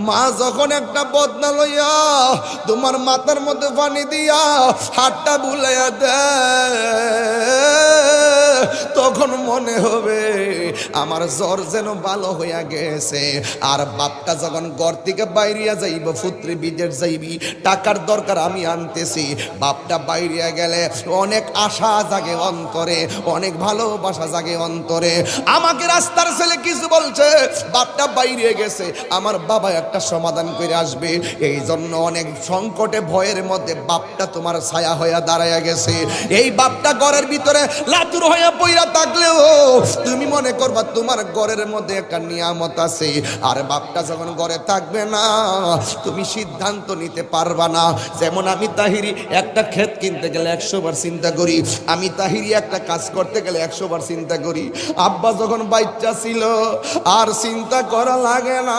মা যখন একটা বদনা লইয়া তোমার মাথার মধ্যে পানি দিয়া হাতটা বুলাইয়া দেয়, তখন মনে হবে আমার জ্বর যেন ভালো হইয়া গেছে। আর বাপটা যখন ঘর থেকে বাইরিয়া যাইব, পুত্রে বিদেশ যাইবি, টাকার দরকার আমি আনতেছি, বাপটা বাইরিয়া গেলে অনেক আশা জাগে অন্তরে, অনেক ভালোবাসা জাগে অন্তরে। আমাকে রাস্তার ছেলে কিছু বলছে, বাপটা বাইরে গেছে, আমার বাবা একটা সমাধান করে আসবে। এই জন্য অনেক সংকটে ভয়ের মধ্যে বাপটা তোমার ছায়া হইয়া দাঁড়াইয়া গেছে। এই বাপটা ঘরের ভিতরে লাতুর হইয়া পইরা থাকলেও তুমি মনে করবা তোমার ঘরের মধ্যে একটা নিয়ামত আছে। আর বাপটা যখন ঘরে থাকবে না, তুমি সিদ্ধান্ত নিতে পারবা না। যেমন আমি তাহিরি একটা ক্ষেত কিনতে গেলে 100 বার চিন্তা করি, আমি তাহিরি একটা কাজ করতে গেলে 100 বার চিন্তা করি। আব্বা যখন বাচ্চা ছিল আর চিন্তা করা লাগে না,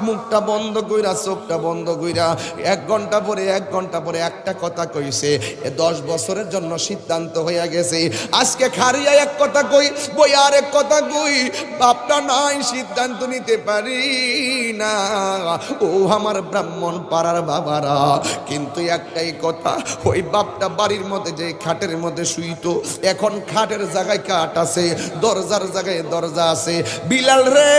মুখটা বন্ধ কইরা চোখটা বন্ধ কইরা 1 ঘন্টা পরে একটা কথা কইছে, 10 বছরের জন্য সিদ্ধান্ত হইয়া গেছে। আজকে খারিয়া এক কথা কই, বই আর এক কথা কই, বাপটা নাই সিদ্ধান্ত নিতে পারি না। ও আমার ব্রাহ্মণ পাড়ার বাবারা, কিন্তু একটাই কথা, ওই বাপটা বাড়ির মধ্যে যে খাটের মধ্যে শুইতো, এখন খাটের জায়গায় কাঠ আছে, দরজার জায়গায় দরজা আছে। বিলাল রে,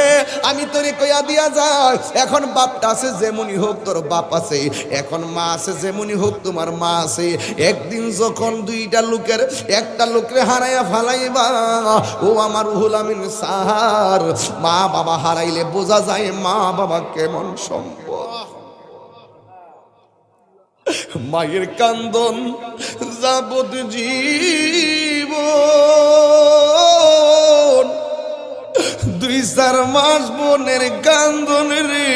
আমি তোরে কইয়া দিয়া যাই, এখন বাপটা আছে যেমনই হোক তোর বাপ আছে, এখন মা আছে যেমনই হোক তোমার মা আছে। একদিন যখন দুইটা লোকের একটা লোকরে হারাইয়া ফালাইবা, ও আমার রুহুল আমিন সাহার, মা বাবা হারাইলে বোঝা যায় মা বাবা কেমন সম্পদ। মায়ের কান্দন যাবত জীবন, 2-4 মাস বোনের কান্দন রে,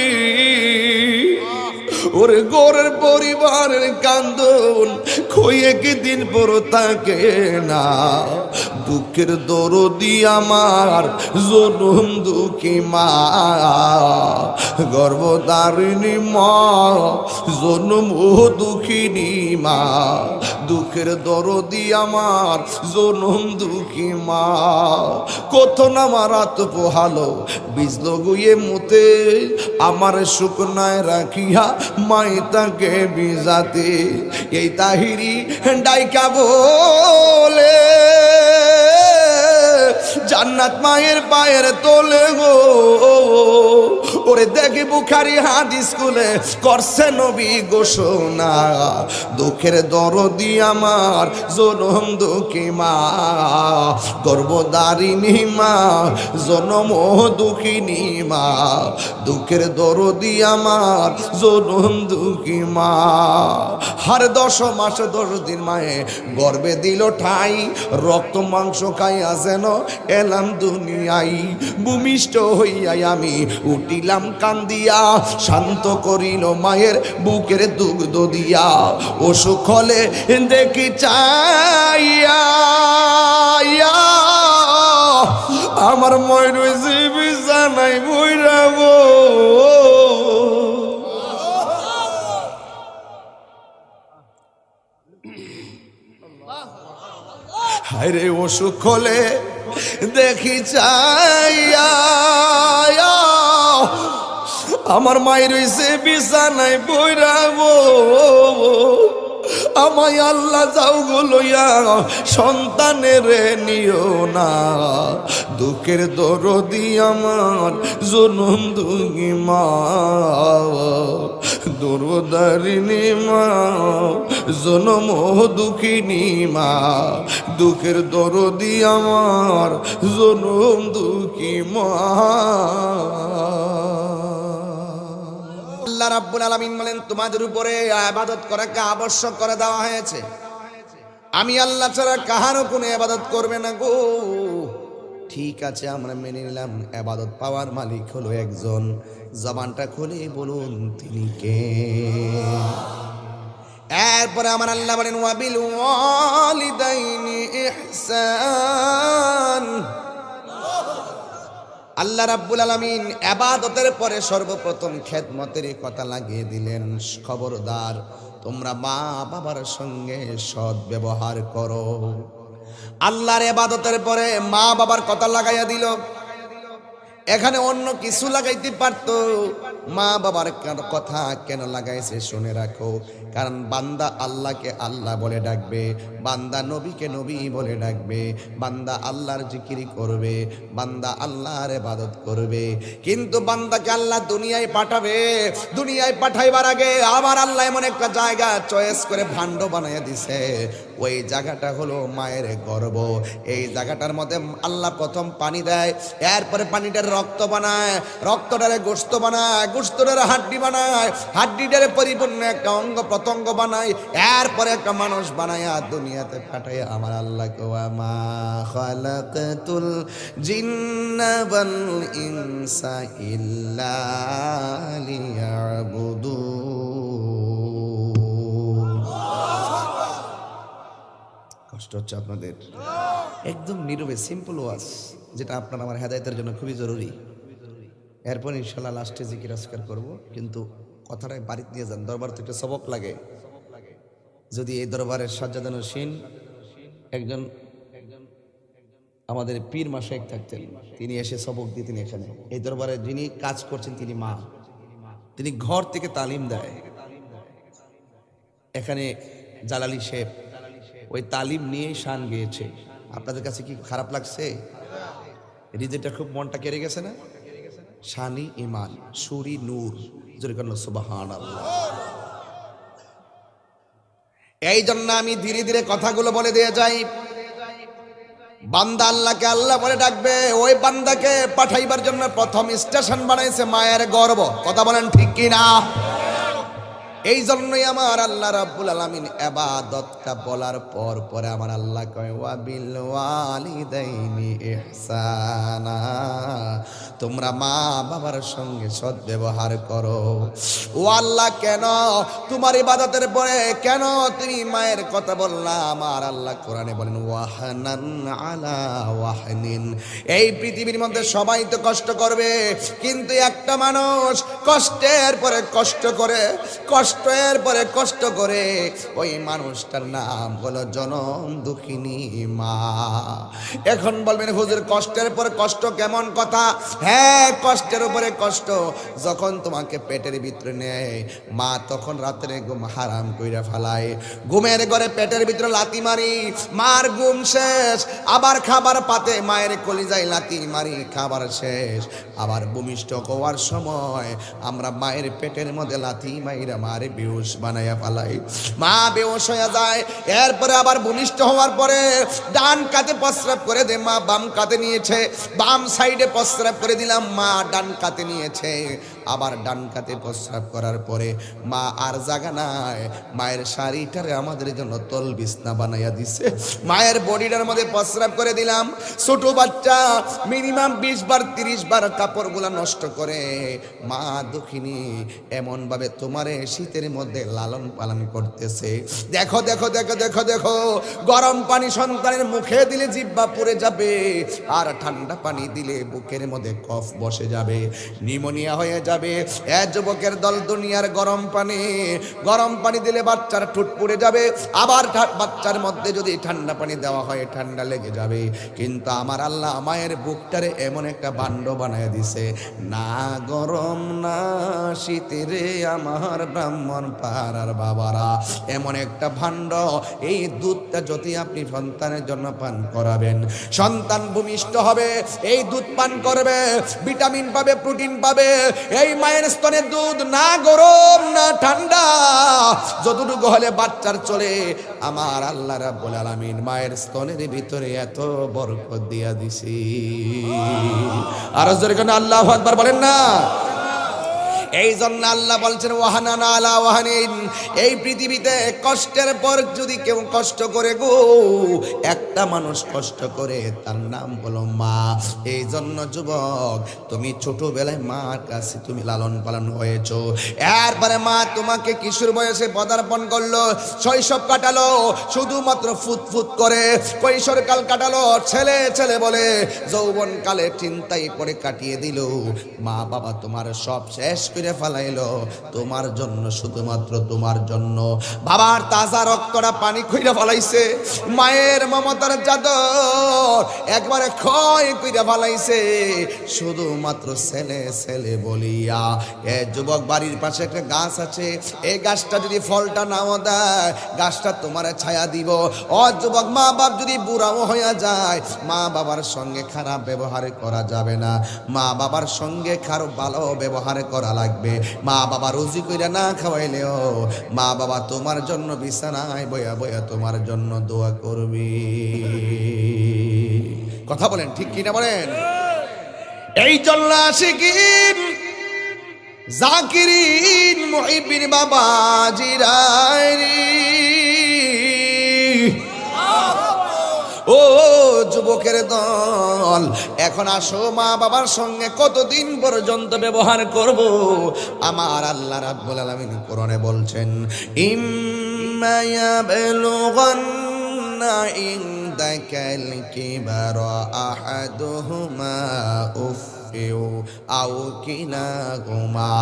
ওরে গোরের পরিবারের কান্দন খইয়ে কি দিন পর থাকে না। দুঃখের দরদি আমার জনম দুঃখী মা, গর্ভধারিণী মা, জনম দুঃখিনী মা। দুঃখের দরদি আমার জনম দুঃখী মা, কত না মারাত পোহালো বিজল গুয়ে মুতে, আমার শুকনায় রাখিয়া মাই তাকে বিজাতে। এই তাহিরি ডাইকা বলে জান্নাত মায়ের পায়ের তোলে গো। ওরে দেখি বুখারী হাদিস খুলে করছে নবী ঘোষণা, দুঃখের দরদি আমার জনম দুঃখী মা, গর্ভধারিণী মা, জনম দুঃখিনী মা। দুঃখের দরদি আমার জনম দুঃখী মা। হার 10 মাস 10 দিন মায়ে গর্বে দিল ঠাই, রক্ত মাংস খাইয়া যেন এলাম দুনিয়াই। ভূমিষ্ঠ হইয়াই আমি উঠিলাম কান্দিয়া, শান্ত করিল মায়ের বুকের দুগ্ধ দিয়া। অসুখ হলে দেখি চাইয়া আমার ময় রয়েছে বিছানায় বইরা গো। হায়রে অসুখ হলে দেখি চাইয়া আমার মায়ের রইছে বিছানায় বইরা গো। আমায় আল্লাহ যাও গো লইয়া সন্তানের নিও না, দুঃখের দরদি আমার জনম দুঃখী মা, দরদারিণী মা, জনম দুঃখিনী মা। দুঃখের দরদি আমার জনম দুঃখী মা। আল্লাহ রাব্বুল আলামিন বলেন, তোমাদের উপরে ইবাদত করাকে আবশ্যক করে দেওয়া হয়েছে। আমি আল্লাহ ছাড়া কাহারও কোনো ইবাদত করবে না গো। ঠিক আছে, আমরা মেনে নিলাম ইবাদত পাওয়ার মালিক হলো একজন। জবানটা খুলে বলুন তিনি কে? এরপরে আমার আল্লাহ বলেন, ওয়াবিল ওয়ালিদাইনি ইহসান। আল্লাহ রাব্বুল আলামিন ইবাদতের পরে সর্বপ্রথম খেদমতের কথা লাগিয়ে দিলেন। খবরদার, তোমরা মা বাবার সঙ্গে সৎ ব্যবহার করো। আল্লাহর ইবাদতের পরে মা বাবার কথা লাগাইয়া দিল। এখানে অন্য কিছু লাগাইতে পারতো, মা বাবার কথা কেন লাগাইছে শুনে রাখো। কারণ বান্দা আল্লাহকে আল্লাহ বলে ডাকবে, বান্দা নবীকে নবী বলে ডাকবে, বান্দা আল্লাহর জিকিরি করবে, বান্দা আল্লাহর ইবাদত করবে। কিন্তু বান্দাকে আল্লাহ দুনিয়ায় পাঠাবে, দুনিয়ায় পাঠাইবার আগে আমার আল্লাহ এমন একটা জায়গা চয়েস করে ভাণ্ড বানাইয়া দিছে। ওই জায়গাটা হলো মায়ের গর্ভ। এই জায়গাটার মধ্যে আল্লাহ প্রথম পানি দেয়, এরপরে পানিটার রক্ত বানায়, রক্তটারে গোশত বানায়, গোশতটারে হাড্ডি বানায়, হাড্ডিটারে পরিপূর্ণ একটা অঙ্গ প্রত্যঙ্গ বানায়, এরপরে একটা মানুষ বানায়া দুনিয়াতে পাঠায় আমার আল্লাহকে। ওয়ামা খালাকাতুল জিন্না ওয়াল ইনসা ইল্লা লিয়াবুদুন। কষ্ট হচ্ছে আপনাদের? একদম নীরবে সিম্পল ওয়াজ, যেটা আপনার আমার হেদায়েতের জন্য খুবই জরুরি। এরপর ইনশাল্লাহ লাস্টে জিকির আজকার করব। কিন্তু কথাটাই বাড়িতে নিয়ে যান, দরবার থেকে সবক লাগে। যদি এই দরবারের সাজ্জাদান হোসেন একজন আমাদের পীর মাশায়েখ থাকতেন, তিনি এসে সবক দিতেন এখানে। এই দরবারে যিনি কাজ করছেন তিনি মা, তিনি ঘর থেকে তালিম দেয়। এখানে জালালি শেখ ওই তালিম নিয়েই শান গিয়েছে। আপনাদের কাছে কি খারাপ লাগছে? হৃদয়টা খুব মনটা কেড়ে গেছে না? শানি ইমান, সুরি নূর, জোরে করল সুবহানাল্লাহ। এই জন্য আমি ধীরে ধীরে কথাগুলো বলে দিয়ে যাই। বান্দা আল্লাহকে আল্লাহ বলে ডাকবে, ওই বান্দাকে পাঠাইবার জন্য প্রথম স্টেশন বানাইছে মায়ের গর্ভ। কথা বলেন ঠিক কি না? এই জন্যই আমার আল্লাহ রাব্বুল আলামিন ইবাদতটা বলার পর পরে আমার আল্লাহ কয় ওয়া বিল ওয়ালিদাইনি ইহসানা, তোমরা মা বাবার সঙ্গে সদ্ব্যবহার করো। ও আল্লাহ, কেন তোমার ইবাদতের পরে কেন তুমি মায়ের কথা বললা? আমার আল্লাহ কোরআনে বলেন ওয়াহানান আলা ওয়াহনিন। এই পৃথিবীর মধ্যে সবাই তো কষ্ট করবে, কিন্তু একটা মানুষ কষ্টের পরে কষ্ট করে, কষ্টের পরে কষ্ট করে, ওই মানুষটার নাম হলো জনম দুঃখিনী মা। এখন বলবেন হুজুর কষ্টের পরে কষ্ট কেমন কথা? হ্যাঁ, কষ্টের উপরে কষ্ট। যখন তোমাকে পেটের ভিতরে নেয় মা, তখন রাত্রে ঘুম হারাম কইরা ফেলায়, ঘুমের ঘরে পেটের ভিতরে লাথি মারি, মার ঘুম শেষ, আবার খাবার পাতে মায়ের কলিজায় লাথি মারি, খাবার শেষ, আবার ভূমিষ্ঠ হওয়ার সময় আমরা মায়ের পেটের মধ্যে লাথি মাইরা মারে বেহুশ বানাইয়া ফেলাই। মা বেহুশ হয়ে যায়, এরপরে আবার ভূমিষ্ঠ হওয়ার পরে ডান কাতে প্রস্রাব করে দে, মা বাম কাতে নিয়েছে, বাম সাইডে প্রস্রাব করে দিলাম, মা ডান কাতে নিয়েছে, আবার ডান কাতে প্রস্রাব করার পরে মা আর জায়গা নাই, মায়ের শাড়িটারে আমাদের জন্য তল বিছনা বানাইয়া দিছে, মায়ের বডিটার মধ্যে প্রস্রাব করে দিলাম। ছোট বাচ্চা মিনিমাম 20 বার 30 বার কাপড়গুলা নষ্ট করে মা দুঃখিনী এমন ভাবে তোমারে শীতের মধ্যে লালন পালন করতেছে। দেখো দেখো দেখো দেখো দেখো, গরম পানি সন্তানের মুখে দিলে জিহ্বা পুড়ে যাবে, আর ঠান্ডা পানি দিলে বুকের মধ্যে কফ বসে যাবে, নিউমোনিয়া হয়ে যাবে। এ যুবকের দল, দুনিয়ার গরম পানি দিলে বাচ্চার ঠোঁট পুড়ে যাবে, আবার বাচ্চার মধ্যে যদি ঠান্ডা পানি দেওয়া হয় ঠান্ডা লেগে যাবে। কিন্তু আমার আল্লাহ মায়ের বুকটারে এমন একটা ভাণ্ড বানায় দিছে, না গরম না শীতেরে আমার ব্রাহ্মণ পাড়ার বাবারা, এমন একটা ভাণ্ড। এই দুধটা যদি আপনি সন্তানের জন্য পান করাবেন, সন্তান ভূমিষ্ঠ হবে, এই দুধ পান করবে, ভিটামিন পাবে, প্রোটিন পাবে। এই মায়ের স্তনের দুধ না গরম না ঠান্ডা, যতটুকু হলে বাচ্চার চলে। আমার আল্লাহ রাব্বুল আলামিন মায়ের স্তনের ভিতরে এত বরকত দিয়া দিছি। আর জোরে কেন আল্লাহু আকবার বলেন না? এই জন্য আল্লাহ বলছেন ওয়াহানান আলা ওয়াহানিন। এই পৃথিবীতে কষ্টের পর যদি কেউ কষ্ট করে গো, একটা মানুষ কষ্ট করে, তার নাম হলো মা। এই জন্য যুবক, তুমি ছোটবেলায় মার কাছে তুমি লালন পালন হয়েছো, এরপরে মা তোমাকে কিশোর বয়সে পদার্পণ করলো, শৈশব কাটালো শুধুমাত্র ফুটফুট করে, কৈশোরকাল কাটালো ছেলে ছেলে বলে, যৌবনকালে চিন্তায় করে কাটিয়ে দিল। মা বাবা তোমার সব শেষ করে ফেলাইলো তোমার জন্য, শুধুমাত্র তোমার জন্য। বাবার তাজা রক্তটা পানি কইরা ফেলাইছে, মায়ের মমতার চাদর একবারে ক্ষয় কইরা ফেলাইছে, শুধুমাত্র ছেলে ছেলে বলিয়া। এ যুবক, বাড়ির পাশে একটা গাছ আছে, এই গাছটা যদি ফলটা নাও দেয়, গাছটা তোমার ছায়া দিব। ও যুবক, মা বাপ যদি বুড়াও হইয়া যায়, মা বাবার সঙ্গে খারাপ ব্যবহার করা যাবে না, মা বাবার সঙ্গে কারো ভালো ব্যবহার করা লাগবে। মা বাবা রুজি কইরা না খাওয়াইলেও মা বাবা তোমার জন্য বিছানায় বয়া বয়া তোমার জন্য দোয়া করবি। কথা বলেন ঠিক কিনা বলেন? এই জন্য আশিকিন জাকিরিন মুহিবিন বাবা জিরাইরি, ও যুবকের দল, এখন আসো মা বাবার সঙ্গে কতদিন পর্যন্ত ব্যবহার করব? আমার আল্লাহ রাব্বুল আলামিন কোরআনে বলছেন, ইম্মা ইয়াবলুগান্না ইনদাকাল কিবারা আহাদুহুমা আও কিলাহুমা।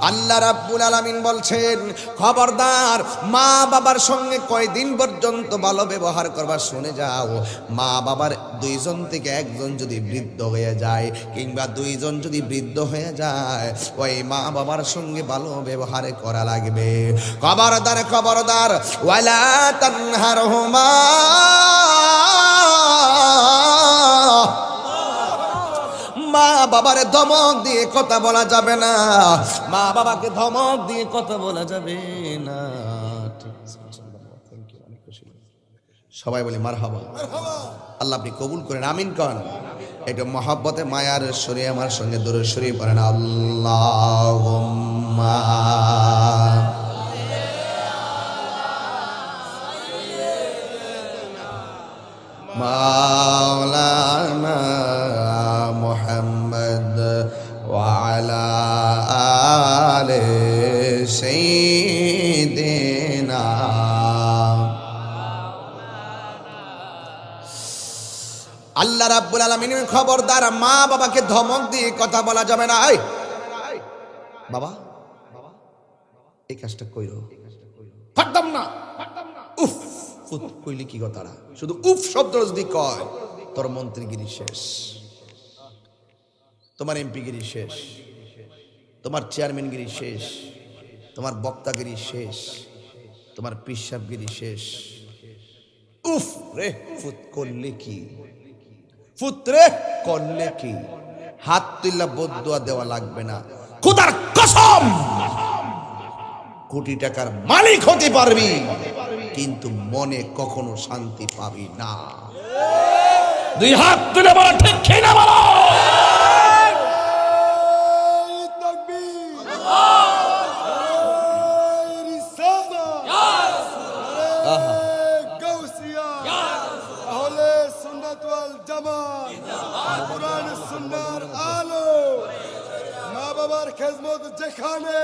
আল্লাহ রাব্বুল আলামিন বলছেন, খবরদার মা বাবার সঙ্গে কয়দিন পর্যন্ত ভালো ব্যবহার করবা শুনে যাও। মা বাবার দুইজন থেকে একজন যদি বৃদ্ধ হয়ে যায়, কিংবা দুইজন যদি বৃদ্ধ হয়ে যায়, ওই মা বাবার সঙ্গে ভালো ব্যবহার করা লাগবে। খবরদার খবরদার, ওয়ালা তানহারহুমা, মা বাবার ধমক দিয়ে কথা বলা যাবে না, মা বাবাকে ধমক দিয়ে কথা বলা যাবে না। সবাই বলি মারহাবা। আল্লাহ আপনি কবুল করেন, আমিন কন। এটা মহব্বতে মায়ার শরী আমার সঙ্গে দরুদ শরীফ পড়েন, আল্লাহুম্মা মাওলানা মুহাম্মদ ওয়া আলা আলি সাইয়্যিদিনা। আল্লাহ রাব্বুল আলামিন, খবরদার মা বাবাকে ধমক দিয়ে কথা বলা যাবে না। এই বাবা, এই কাজটা কইরো, পারতাম না, উফ উফ কইলি কি কথাটা, শুধু উফ শব্দ যদি কয়, তোর মন্ত্রীগিরি শেষ, তোমার এমপিগিরি শেষ, তোমার চেয়ারম্যানগিরি শেষ, তোমার বক্তাগিরি শেষ, তোমার পিসাবগিরি শেষ। উফ রে, ফুত করলে কি, ফুতরে করলে কি, হাত তুল্লা বদদুয়া দেওয়া লাগবে না। খোদার কসম, কোটি টাকার মালিক হতে পারবি, কিন্তু মনে কখনো শান্তি পাবি না। দুই হাত তুলে বলো ঠিক কিনা বলো। মা বাবার খেজমত যেখানে,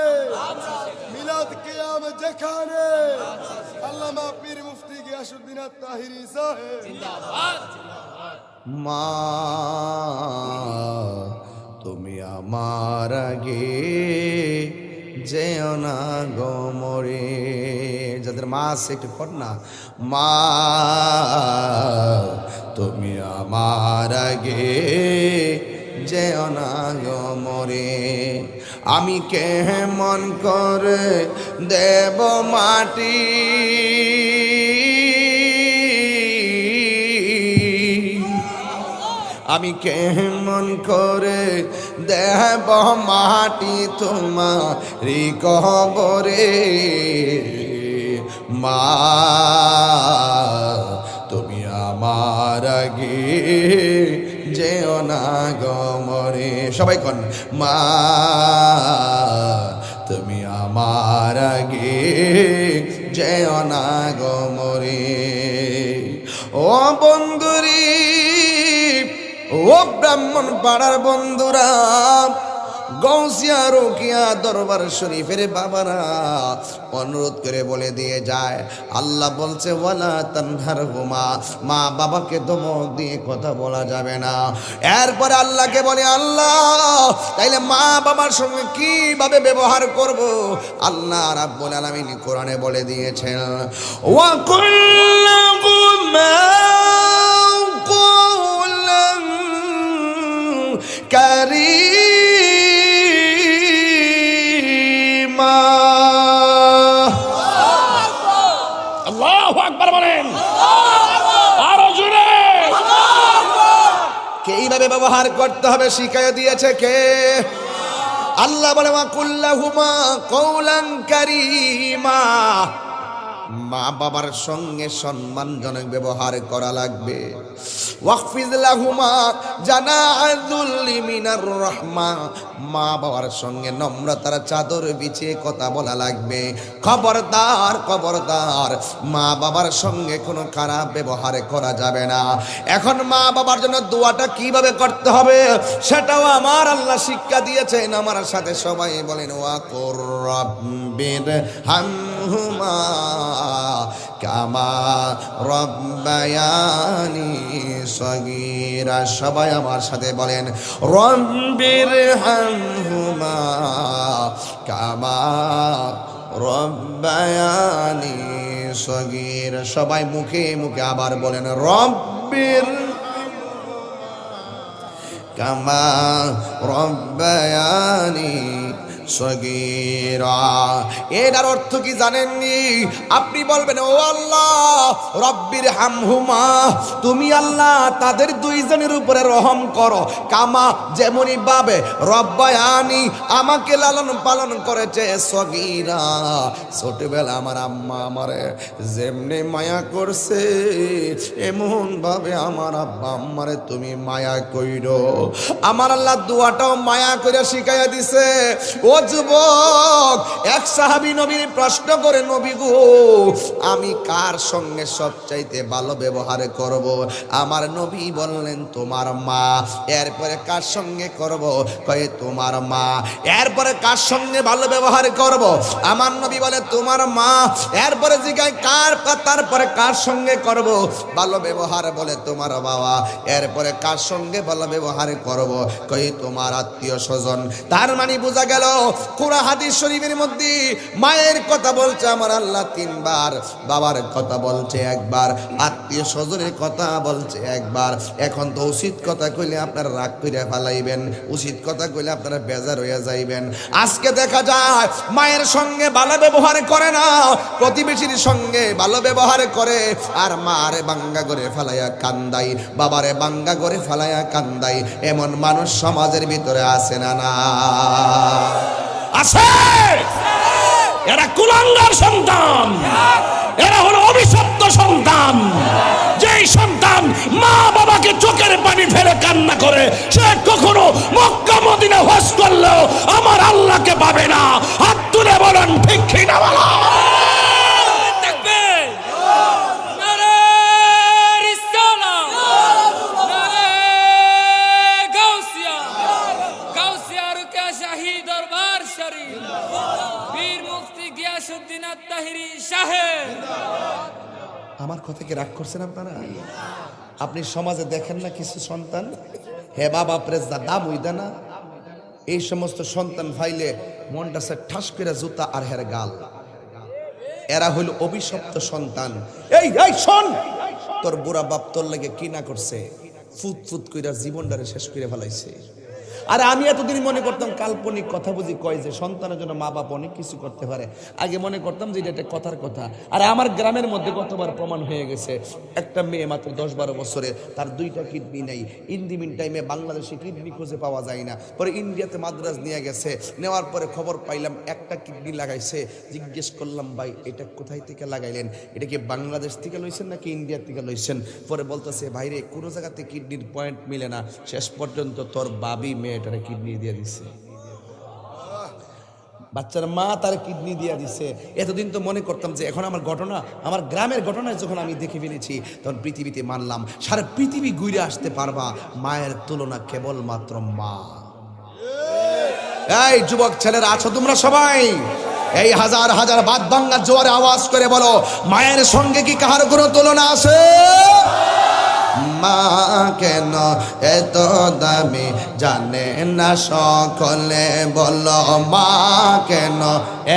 মিলাদ কিয়াম যেখানে, আল্লামা পীর মুফতি গিয়াসউদ্দিন আত-তাহিরি সাহেব জিন্দাবাদ। মা তুমি আমার আগে যেও না গো মরে, যাদের মা আছে একটু কর না, মা তুমি আমার আগে যেও না গো মরে, আমি কেমন করে দেব মাটি, আমি কেমন করে দেব মাটি তোমারি কবরে, মা তুমি আমার আগে যেও না গো মরে। সবাই কন, মা তুমি আমার আগে যেও না গো মরে। ও বন্ধুরি, ও ব্রাহ্মণ পাড়ার বন্ধুরা, গৌসিয়া রোকিয়া দরবার শরীফের বাবারা অনুরোধ করে বলে দিয়ে যায়, আল্লাহ বলছে ওয়ালা তানহারহুমা, মা বাবাকে ধমক দিয়ে কথা বলা যাবে না। এরপরে আল্লাহকে বলে, আল্লাহ তাইলে মা বাবার সঙ্গে কিভাবে ব্যবহার করব? আল্লাহ রাব্বুল আলামিন কোরআনে বলে দিয়েছেন, ওয়া কুল্লাহুমা কওলান কারীমা। আল্লাহু আকবার বলেন, আরো জোরে। কিভাবে ব্যবহার করতে হবে শিখাইয়া দিয়েছে কে? আল্লাহ বলে, ওয়া কুল্লাহুমা কওলান কারীমা, মা বাবার সঙ্গে সম্মানজনক ব্যবহার করা লাগবে। ওয়াকফিজ লাহুমা জানাযুল্লি মিনার রাহমা, মা বাবার সঙ্গে নম্রতার চাদর বিছিয়ে কথা বলা লাগবে। খবরদার খবরদার, মা বাবার সঙ্গে কোনো খারাপ ব্যবহার করা যাবে না। এখন মা বাবার জন্য দোয়াটা কিভাবে করতে হবে সেটাও আমার আল্লাহ শিক্ষা দিয়েছেন। আমার সাথে সবাই বলেন, ওয়া কুর রাব্বির হামহুমা কামা রব্বায়ানি সগীরা। সবাই আমার সাথে বলেন, রব্বির হামহুমা কামা রব্বায়ানি সগীরা। সবাই মুখে মুখে আবার বলেন, রব্বির কামা রব্বায়ানি সগীরা। এর অর্থ কি জানেননি? আপনি বলবেন, ও আল্লাহ রব্বির হামহুমা, তুমি আল্লাহ তাদের দুইজনের উপরে রহম করো, কামা যেমনি ভাবে রব্বায়ানি আমাকে লালন পালন করেছে, সগীরা ছোটবেলা আমার আম্মা আমারে যেমনি মায়া করছে এমন ভাবে আমার আব্বা আম্মারে তুমি মায়া কইরো। আমার আল্লাহ দোয়াটাও মায়া করে শিখাইয়া দিছে। ও যুবক, এক সাহাবী নবীর প্রশ্ন করে, নবী গো আমি কার সঙ্গে সবচাইতে ভালো ব্যবহার করব? আমার নবী বললেন, তোমার মা। এরপরে কার সঙ্গে করব? কয়ে তোমার মা। এরপরে কার সঙ্গে ভালো ব্যবহার করব? আমার নবী বলে, তোমার মা। এরপরে জিজ্ঞাসা কার, তারপরে কার সঙ্গে করব ভালো ব্যবহার? বলে তোমার বাবা। এরপরে কার সঙ্গে ভালো ব্যবহার করব? কয়ে তোমার আত্মীয় স্বজন। তার মানে বোঝা গেল কোরআন হাদিস শরীফের মধ্যে মায়ের কথা বলছে আমার আল্লাহ তিনবার, বাবার কথা বলছে একবার, আত্মীয় স্বজনের কথা বলছে একবার। এখন তো উচিত কথা কইলে আপনারা রাগ করে ফেলাইবেন, উচিত কথা কইলে আপনারা বেজার হইয়া যাইবেন। আজকে দেখা যায় মায়ের সঙ্গে ভালো ব্যবহার করে না, প্রতিবেশীর সঙ্গে ভালো ব্যবহার করে, আর মারে বাঙ্গা করে ফেলাইয়া কান্দাই, বাবারে বাঙ্গা করে ফেলাইয়া কান্দাই। এমন মানুষ সমাজের ভিতরে আছে না? না আছে। এরা কুলাঙ্গার সন্তান, এরা হলো অভিশপ্ত সন্তান। যেই সন্তান মা বাবাকে চোখের পানি ফেলে কান্না করে, সে কখনো মক্কা মদিনা হজ করলেও আমার আল্লাহকে পাবে না। হাত তুলে বলেন ঠিক কি না? বলা আমার কথা কি রাগ করছেন আপনারা? আপনি সমাজে দেখেন না কিছু সন্তান, হে বাবা প্রেসদা দাম হইদা না, এই সমস্ত সন্তান ফাইলে মনটা সে ঠাস করে জুতা আর হের গাল। এরা হইল অভিশপ্ত সন্তান। এই শোন, তোর বুড়া বাপ তোর লাগে কি না করছে, ফুট ফুট কইরা জীবনটারে শেষ করে ফেলাইছে। আর আমি এতদিন মনে করতাম কাল্পনিক কথা বুঝি কয় যে সন্তানের জন্য মা বাপ অনেক কিছু করতে পারে। আগে মনে করতাম যে এটা একটা কথার কথা। আর আমার গ্রামের মধ্যে কতবার প্রমাণ হয়ে গেছে, একটা মেয়ে মাত্র 10-12 বছরে, তার 2টা কিডনি নেই। ইন দি মিন টাইমে বাংলাদেশে কিডনি খুঁজে পাওয়া যায় না। পরে ইন্ডিয়াতে মাদ্রাজ নিয়ে গেছে, নেওয়ার পরে খবর পাইলাম একটা কিডনি লাগাইছে। জিজ্ঞেস করলাম, ভাই এটা কোথায় থেকে লাগাইলেন? এটা কি বাংলাদেশ থেকে লইছেন নাকি ইন্ডিয়া থেকে লইছেন? পরে বলতেছে, ভাইরে কোনো জায়গাতে কিডনির পয়েন্ট মিলে না, শেষ পর্যন্ত তোর বাবি মেয়েটারে কিডনি দিয়ে দিছে। বাচ্চার মা তার কিডনি দিয়ে দিছে। এতদিন তো মনে করতাম যে এখন আমার ঘটনা, আমার গ্রামের ঘটনায় যখন আমি দেখে ফেলেছি তখন পৃথিবীতে মানলাম সারা পৃথিবী ঘুরে আসতে পারবা, মায়ের তুলনা কেবলমাত্র মা। এই যুবক ছেলেরা আছো তোমরা সবাই, এই হাজার হাজার বাদ ভাঙ্গা জোয়ারে আওয়াজ করে বলো, মায়ের সঙ্গে কি কাহার কোনো তুলনা আছে? মা কেন এত দামি জানে না সকলে, বলো মা কেন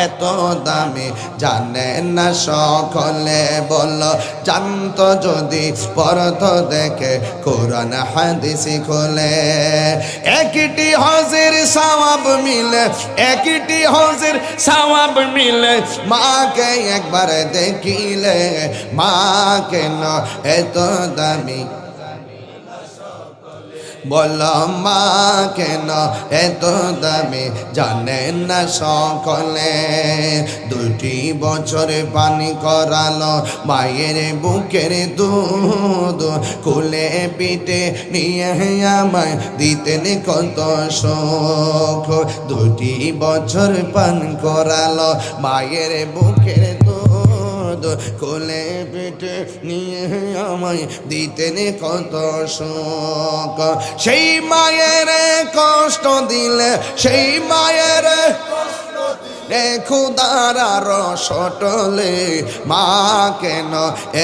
এত দামি জানে না সকলে, বলো জানতো যদি পড়তো দেখে কোরআন হাদিস খুলে। একটি হজের সওয়াব মিলে, একটি হজের সওয়াব মিলে, মাকে একবার দেখিলে। মা কেন এত দামি বলো, মা কেন এত দামি জানেন না সকলে। 2টি বছর পানি করালো মায়ের বুকের দুধ, কোলে পিঠে নিয়ে আমায় দিতেন কত সুখ। 2টি বছর পান করালো মায়ের বুকের দুধ, কোলে পিঠে নিয়ে আমায় দিতেন কত সুখ। সেই মায়ের কষ্ট দিলে, সেই মায়ের খুদার রসটলে, মা কেন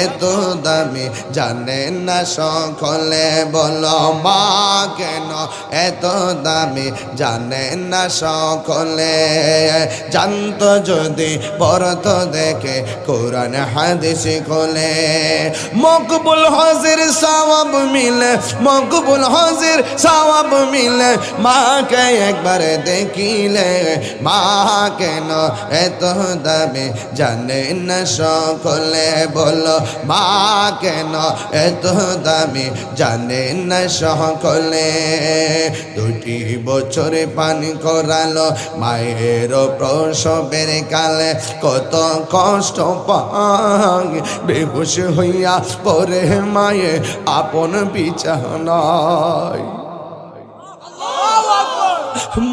এত দামি জানেন না সকলে, বলো মা কেন এত দামি জানেন না সকলে। জানতো যদি পড়তো দেখে কোরআন হাদিস খুলে। মকবুল হজের সওয়াব মিলে, মকবুল হজের সওয়াব মিলে, মাকে একবার দেখিলে। মা কেন এত দামি জানেন না সকলে, বলো মা কেন এত দামি জানেন না সকলে। 2টি বছর পানি করালো মায়ের প্রসবের কালে, কত কষ্ট পায় বেহুশ হইয়া পরে মায়ে আপন বিছানায়।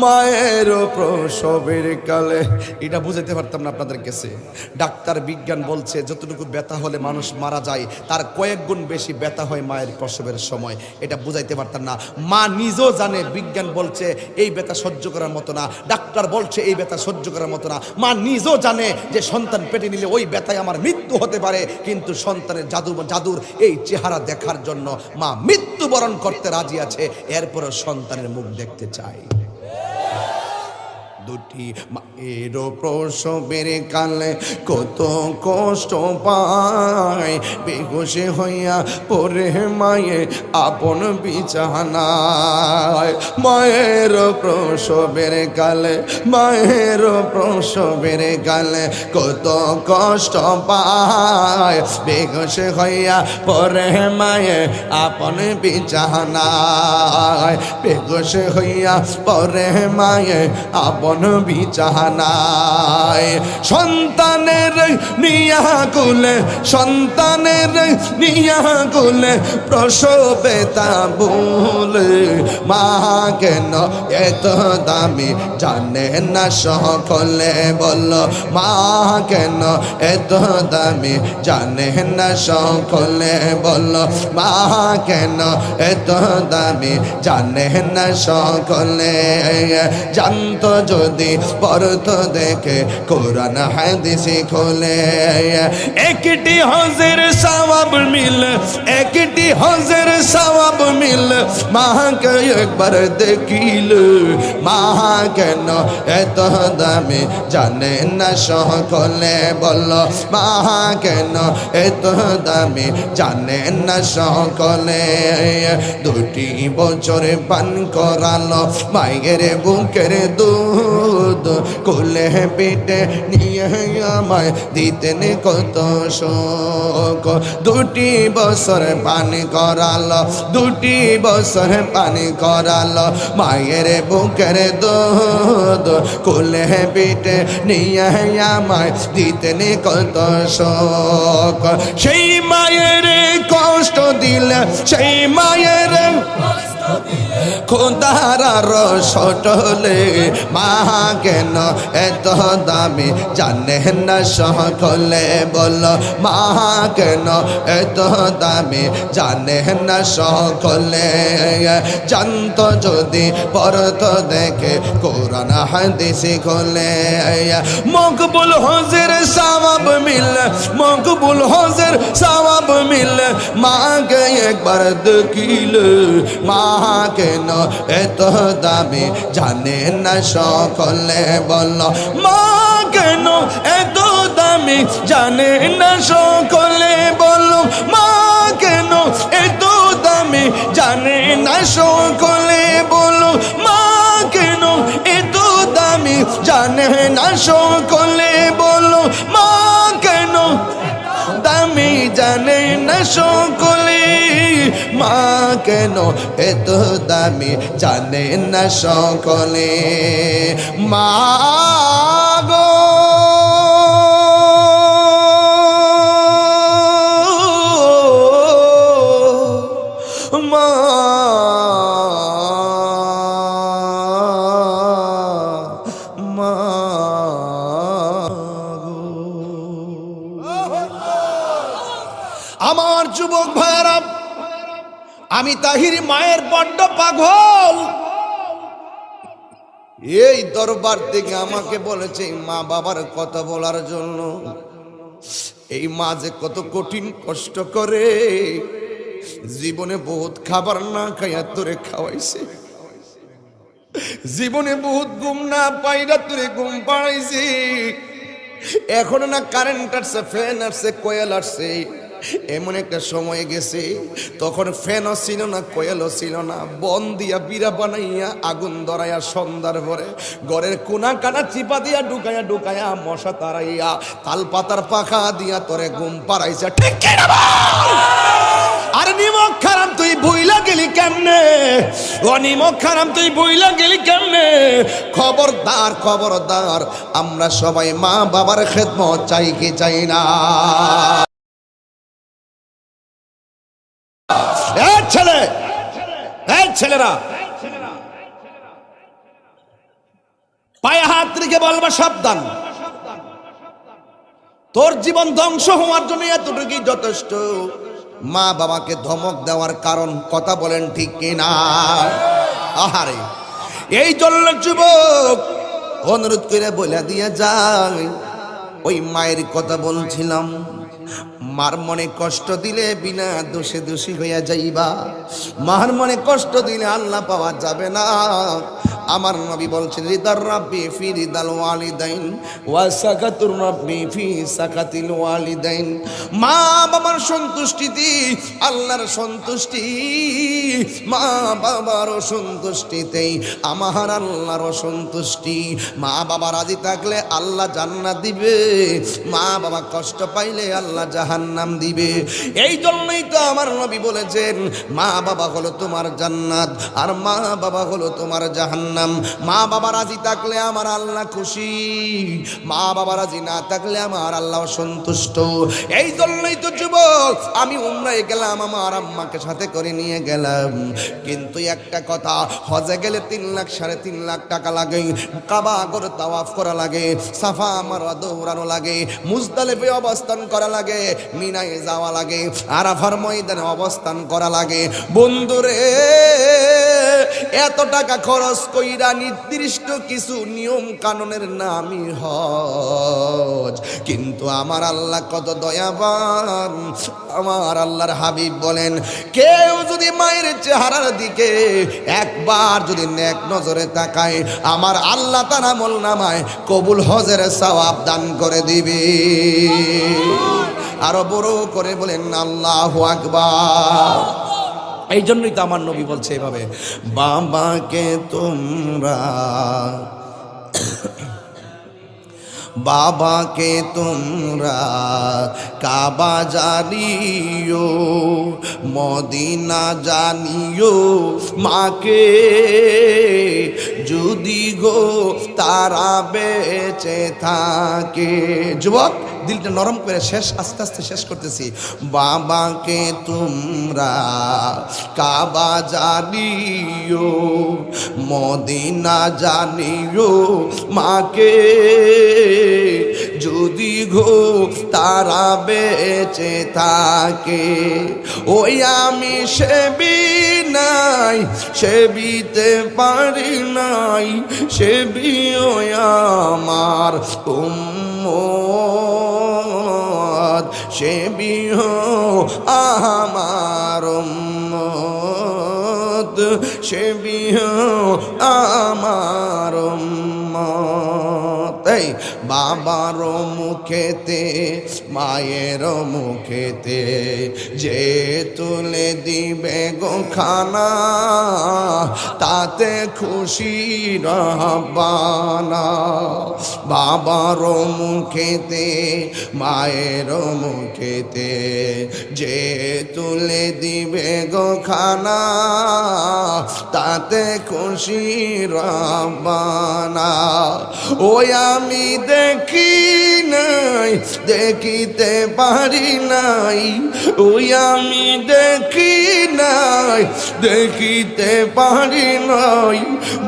মায়ের প্রসবের কালে, এটা বুঝাইতে পারতাম না আপনাদের কাছে। ডাক্তার বিজ্ঞান বলছে যতটুকু ব্যথা হলে মানুষ মারা যায় তার কয়েক গুণ বেশি ব্যথা হয় মায়ের প্রসবের সময়। এটা বুঝাইতে পারতাম না। মা নিজেও জানে, বিজ্ঞান বলছে এই ব্যথা সহ্য করার মতো না, ডাক্তার বলছে এই ব্যথা সহ্য করার মতো না। মা নিজেও জানে যে সন্তান পেটে নিলে ওই ব্যথায় আমার মৃত্যু হতে পারে, কিন্তু সন্তানের জাদুর এই চেহারা দেখার জন্য মা মৃত্যুবরণ করতে রাজি আছে, এরপরও সন্তানের মুখ দেখতে চায়। 2টি মায়ের প্রসবের কালে কত কষ্ট পায় বেহুশ হইয়া পরে মায়ে আপন বিছানায়। মায়ের প্রসবের কালে, মায়ের প্রসবের কালে কত কষ্ট পায় বেহুশ হইয়া পরে মায়ে আপন বিছানায়। বেহুশ হইয়া পরে মায়ে আপন বিছানায়। সন্তানের নিয়া কুলে, সন্তানের নিয়া কুলে প্রসবে তা বলে, মা কেন এত দামি জানেন না সকলে, বলো মা কেন এত দামি জানেন না সকলে, বলো মা কেন এত দামি জানেন না সকলে। জানতো যদি পড়তো দেখে কোরআন হাদিস খুলে। একটি হজের সওয়াব মিলে, একটি হজের সওয়াব মিলে, মাকে একবার দেখিলে। মা কেন এত দামি জানেন না সকলে, বলো মা কেন এত দামি জানেন না সকলে। 2টি বছর পান করালো মায়ের বুকের দুধ, কোলে পিঠে নিয়ে আমায় দিতেন কত সুখ। 2টি বছর পানি করালো, 2টি বছর পানি করালো মায়ের বুকের দুধ, কোলে পিঠে নিয়ে আমায় দিতেন কত সুখ। সেই মায়ের কষ্ট দিলে, সেই মায়ের কষ্ট দিলে, খোদার রসটলে মা কেন এত দামি জানে না সকলে বলো মা কেন এত দামি জানে না সকলে জানতো যদি পড়তো দেখে কোরআন হাদিস খোলে মকবুল হজের সওয়াব মিলে মকবুল হজের সওয়াব মিলে মাকে একবার দেখিলে মা কেন এত দামি জানে না সকলে বলো মা কেন এত দামি জানে না সকলে বলো মা কেন এত দামি জানে না সকলে বলো মা কেন এত দামি জানে না সকলে বলো মা কেন দামি জানে না সকলে মা কেন এত দামি জানে না সকলে মা গো মা মা আমার যুবক ভাইরা আমি তাহির মায়ের বড্ড পাগল এই দরবার থেকে আমাকে বলেছে মা বাবার কথা বলার জন্য এই মা যে কত কঠিন কষ্ট করে জীবনে বহুত খাবার না খাইয়া তোরে খাওয়াইছে জীবনে বহুত ঘুম না পাইরা তোরে ঘুম পাড়াইছে এখন না কারেন্ট আসছে ফ্যান আসছে কোয়েল আসছে এমন একটা সময় গেছে তখন ফ্যানও ছিল না কোয়েলও ছিল না বন দিয়া বিড়া বানাইয়া আগুন ধরাইয়া সন্ধ্যার পরে ঘরের কোনা কানা চিপা দিয়া ঢুকাইয়া ঢুকাইয়া মশা তাড়াইয়া তাল পাতার পাখা দিয়া তোরে ঘুম পাড়াইছে ঠিক কি না আরে নিমক খারাম তুই বইলা গেলি কেমনে ও নিমক খারাম তুই বইলা গেলি কেমনে খবরদার খবরদার আমরা সবাই মা বাবার খেদমত চাই কি চাই না ছেলে ছেলেরা পায়ে হাত রেখে বলবা সাবধান তোর জীবন ধ্বংস হওয়ার জন্য এতটুকুই যথেষ্ট মা বাবাকে ধমক দেওয়ার কারণ কথা বলেন ঠিক কিনা আহারে এই জন্য যুবক অনুরোধ করে বলে দিয়ে যায় ওই মায়ের কথা বলছিলাম মার মনে কষ্ট দিলে বিনা দোষে দোষী হইয়া যাইবা মার মনে কষ্ট দিলে আল্লাহ পাওয়া যাবে না আমার নবী বলছেন রিদার রাব্বি ফি রিদাল ওয়ালিদাইন ওয়া সাকাতুর রাব্বি ফি সাকাতিল ওয়ালিদাইন মা বাবার সন্তুষ্টিতে আল্লাহর সন্তুষ্টি মা বাবার সন্তুষ্টিতেই আমার আল্লাহর সন্তুষ্টি মা বাবা রাজি থাকলে আল্লাহ জান্নাত দিবে মা বাবা কষ্ট পাইলে আল্লাহ জাহান্নাম দিবে এই জন্যই তো আমার নবী বলেছেন মা বাবা হলো তোমার জান্নাত আর মা বাবা হলো তোমার জাহান্নাম মা বাবা রাজি থাকলে আমার আল্লাহ খুশি মা বাবা রাজি না থাকলে আমার আল্লাহ সন্তুষ্ট এই জন্যই তো যুবক আমি উমরায় গেলাম আমার আম্মাকে সাথে করে নিয়ে গেলাম কিন্তু একটা কথা হজে গেলে 3 লাখ 3.5 লাখ টাকা লাগে কাবা করে তাওয়াফ করা লাগে সাফা মারওয়া দৌড়ানো লাগে মুজদালিফে অবস্থান করা লাগে মিনায় যাওয়া লাগে আরাফার ময়দানে অবস্থান করা লাগে বন্ধুরে এত টাকা খরচ কইরা নির্দিষ্ট কিছু নিয়ম কানুনের নামই হজ কিন্তু আমার আল্লাহ কত দয়াবান আমার আল্লাহর হাবিব বলেন কেউ যদি মায়ের চেহারার দিকে একবার যদি নেক নজরে তাকায় আমার আল্লাহ তার আমলনামায় কবুল হজের সওয়াব দান করে দিবে আরো বড় করে বলেন আল্লাহু আকবার এই জন্যই তো আমার নবী বলছে এভাবে বাবাকে তোমরা বাবাকে তোমরা কাবা জানিও, মদিনা জানিও, মাকে যদি গো তারা বেঁচে থাকে। যুবক দিলটা নরম করে আস্তে আস্তে শেষ করতেছি। বাবাকে তোমরা কাবা জানিও, মদিনা জানিও, মাকে যদি গো তারা বেঁচে থাকে। ওই আমি সেবি নাই, সেবিতে পারি নাই, সেবি ওই আমার উম্মত, সেবিও আমার উম্মত, সেবিও আমার উম্মত। এই বাবার মুখেতে মায়ের মুখেতে যে তুলে দিবে গো খানা, তাতে খুশি রব্বানা। বাবার মুখেতে মায়ের মুখেতে যে তুলে দিবে গো খানা, তাতে খুশি রব্বানা। ওই আমি দেখি নাই, দেখিতে পারি নাই, ওই আমি দেখি নাই, দেখিতে পারি নাই,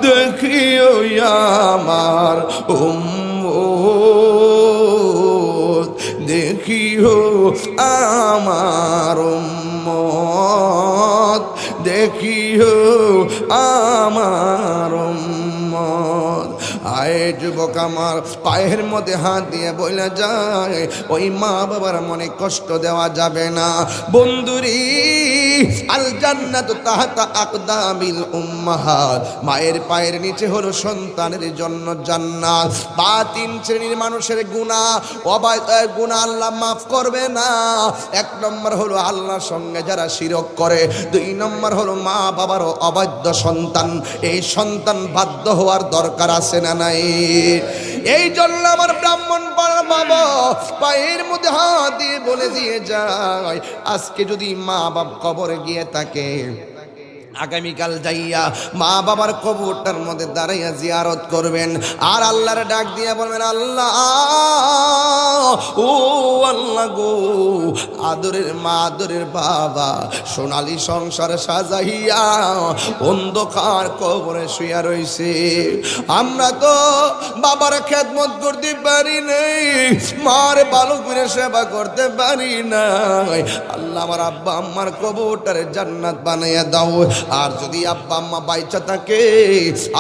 দেখি ওই আমার উম্মত, দেখিও আমার উম্মত, দেখিও আমার উম্মত। আয় যুবক আমার পায়ের মধ্যে হাত দিয়ে বলে যায়, ওই মা বাবার মনে কষ্ট দেওয়া যাবে না। বন্ধুরি আল জান্নাতু তাহতা আকদামিল উম্মাহাত, মায়ের পায়ের নিচে হলো সন্তানের জন্য জান্নাত। বা তিন শ্রেণীর মানুষের গুনাহ, অবৈধ গুনাহ আল্লাহ মাফ করবে না। এক নম্বর হলো আল্লাহর সঙ্গে যারা শিরক করে, দুই নম্বর হলো মা বাবার অবৈধ সন্তান। এই সন্তান বাধ্য হওয়ার দরকার আছে না নাই? এই জন্য আমার ব্রাহ্মণ পাড়া বাবা পায়ের মধ্যে হাত দিয়ে বলে দিয়ে যায়, আজকে যদি মা বাপ কবরে গিয়ে থাকে, আগামীকাল যাইয়া মা বাবার কবরটার মধ্যে দাঁড়াইয়া জিয়ারত করবেন, আর আল্লাহর ডাক দিয়ে বলবেন, আল্লাহ ও আল্লাহ গো, আদরের মা আদরের বাবা সোনালী সংসার সাজাইয়া অন্ধকার কবরে শুয়া রইছে। আমরা তো বাবার খেদমত করতে পারি নাই, মার ভালো করে সেবা করতে পারি নাই। আল্লাহ আমার আব্বা আম্মার কবরটার জান্নাত বানাইয়া দাও। আর যদি আব্বা আম্মা বাইচা থাকে,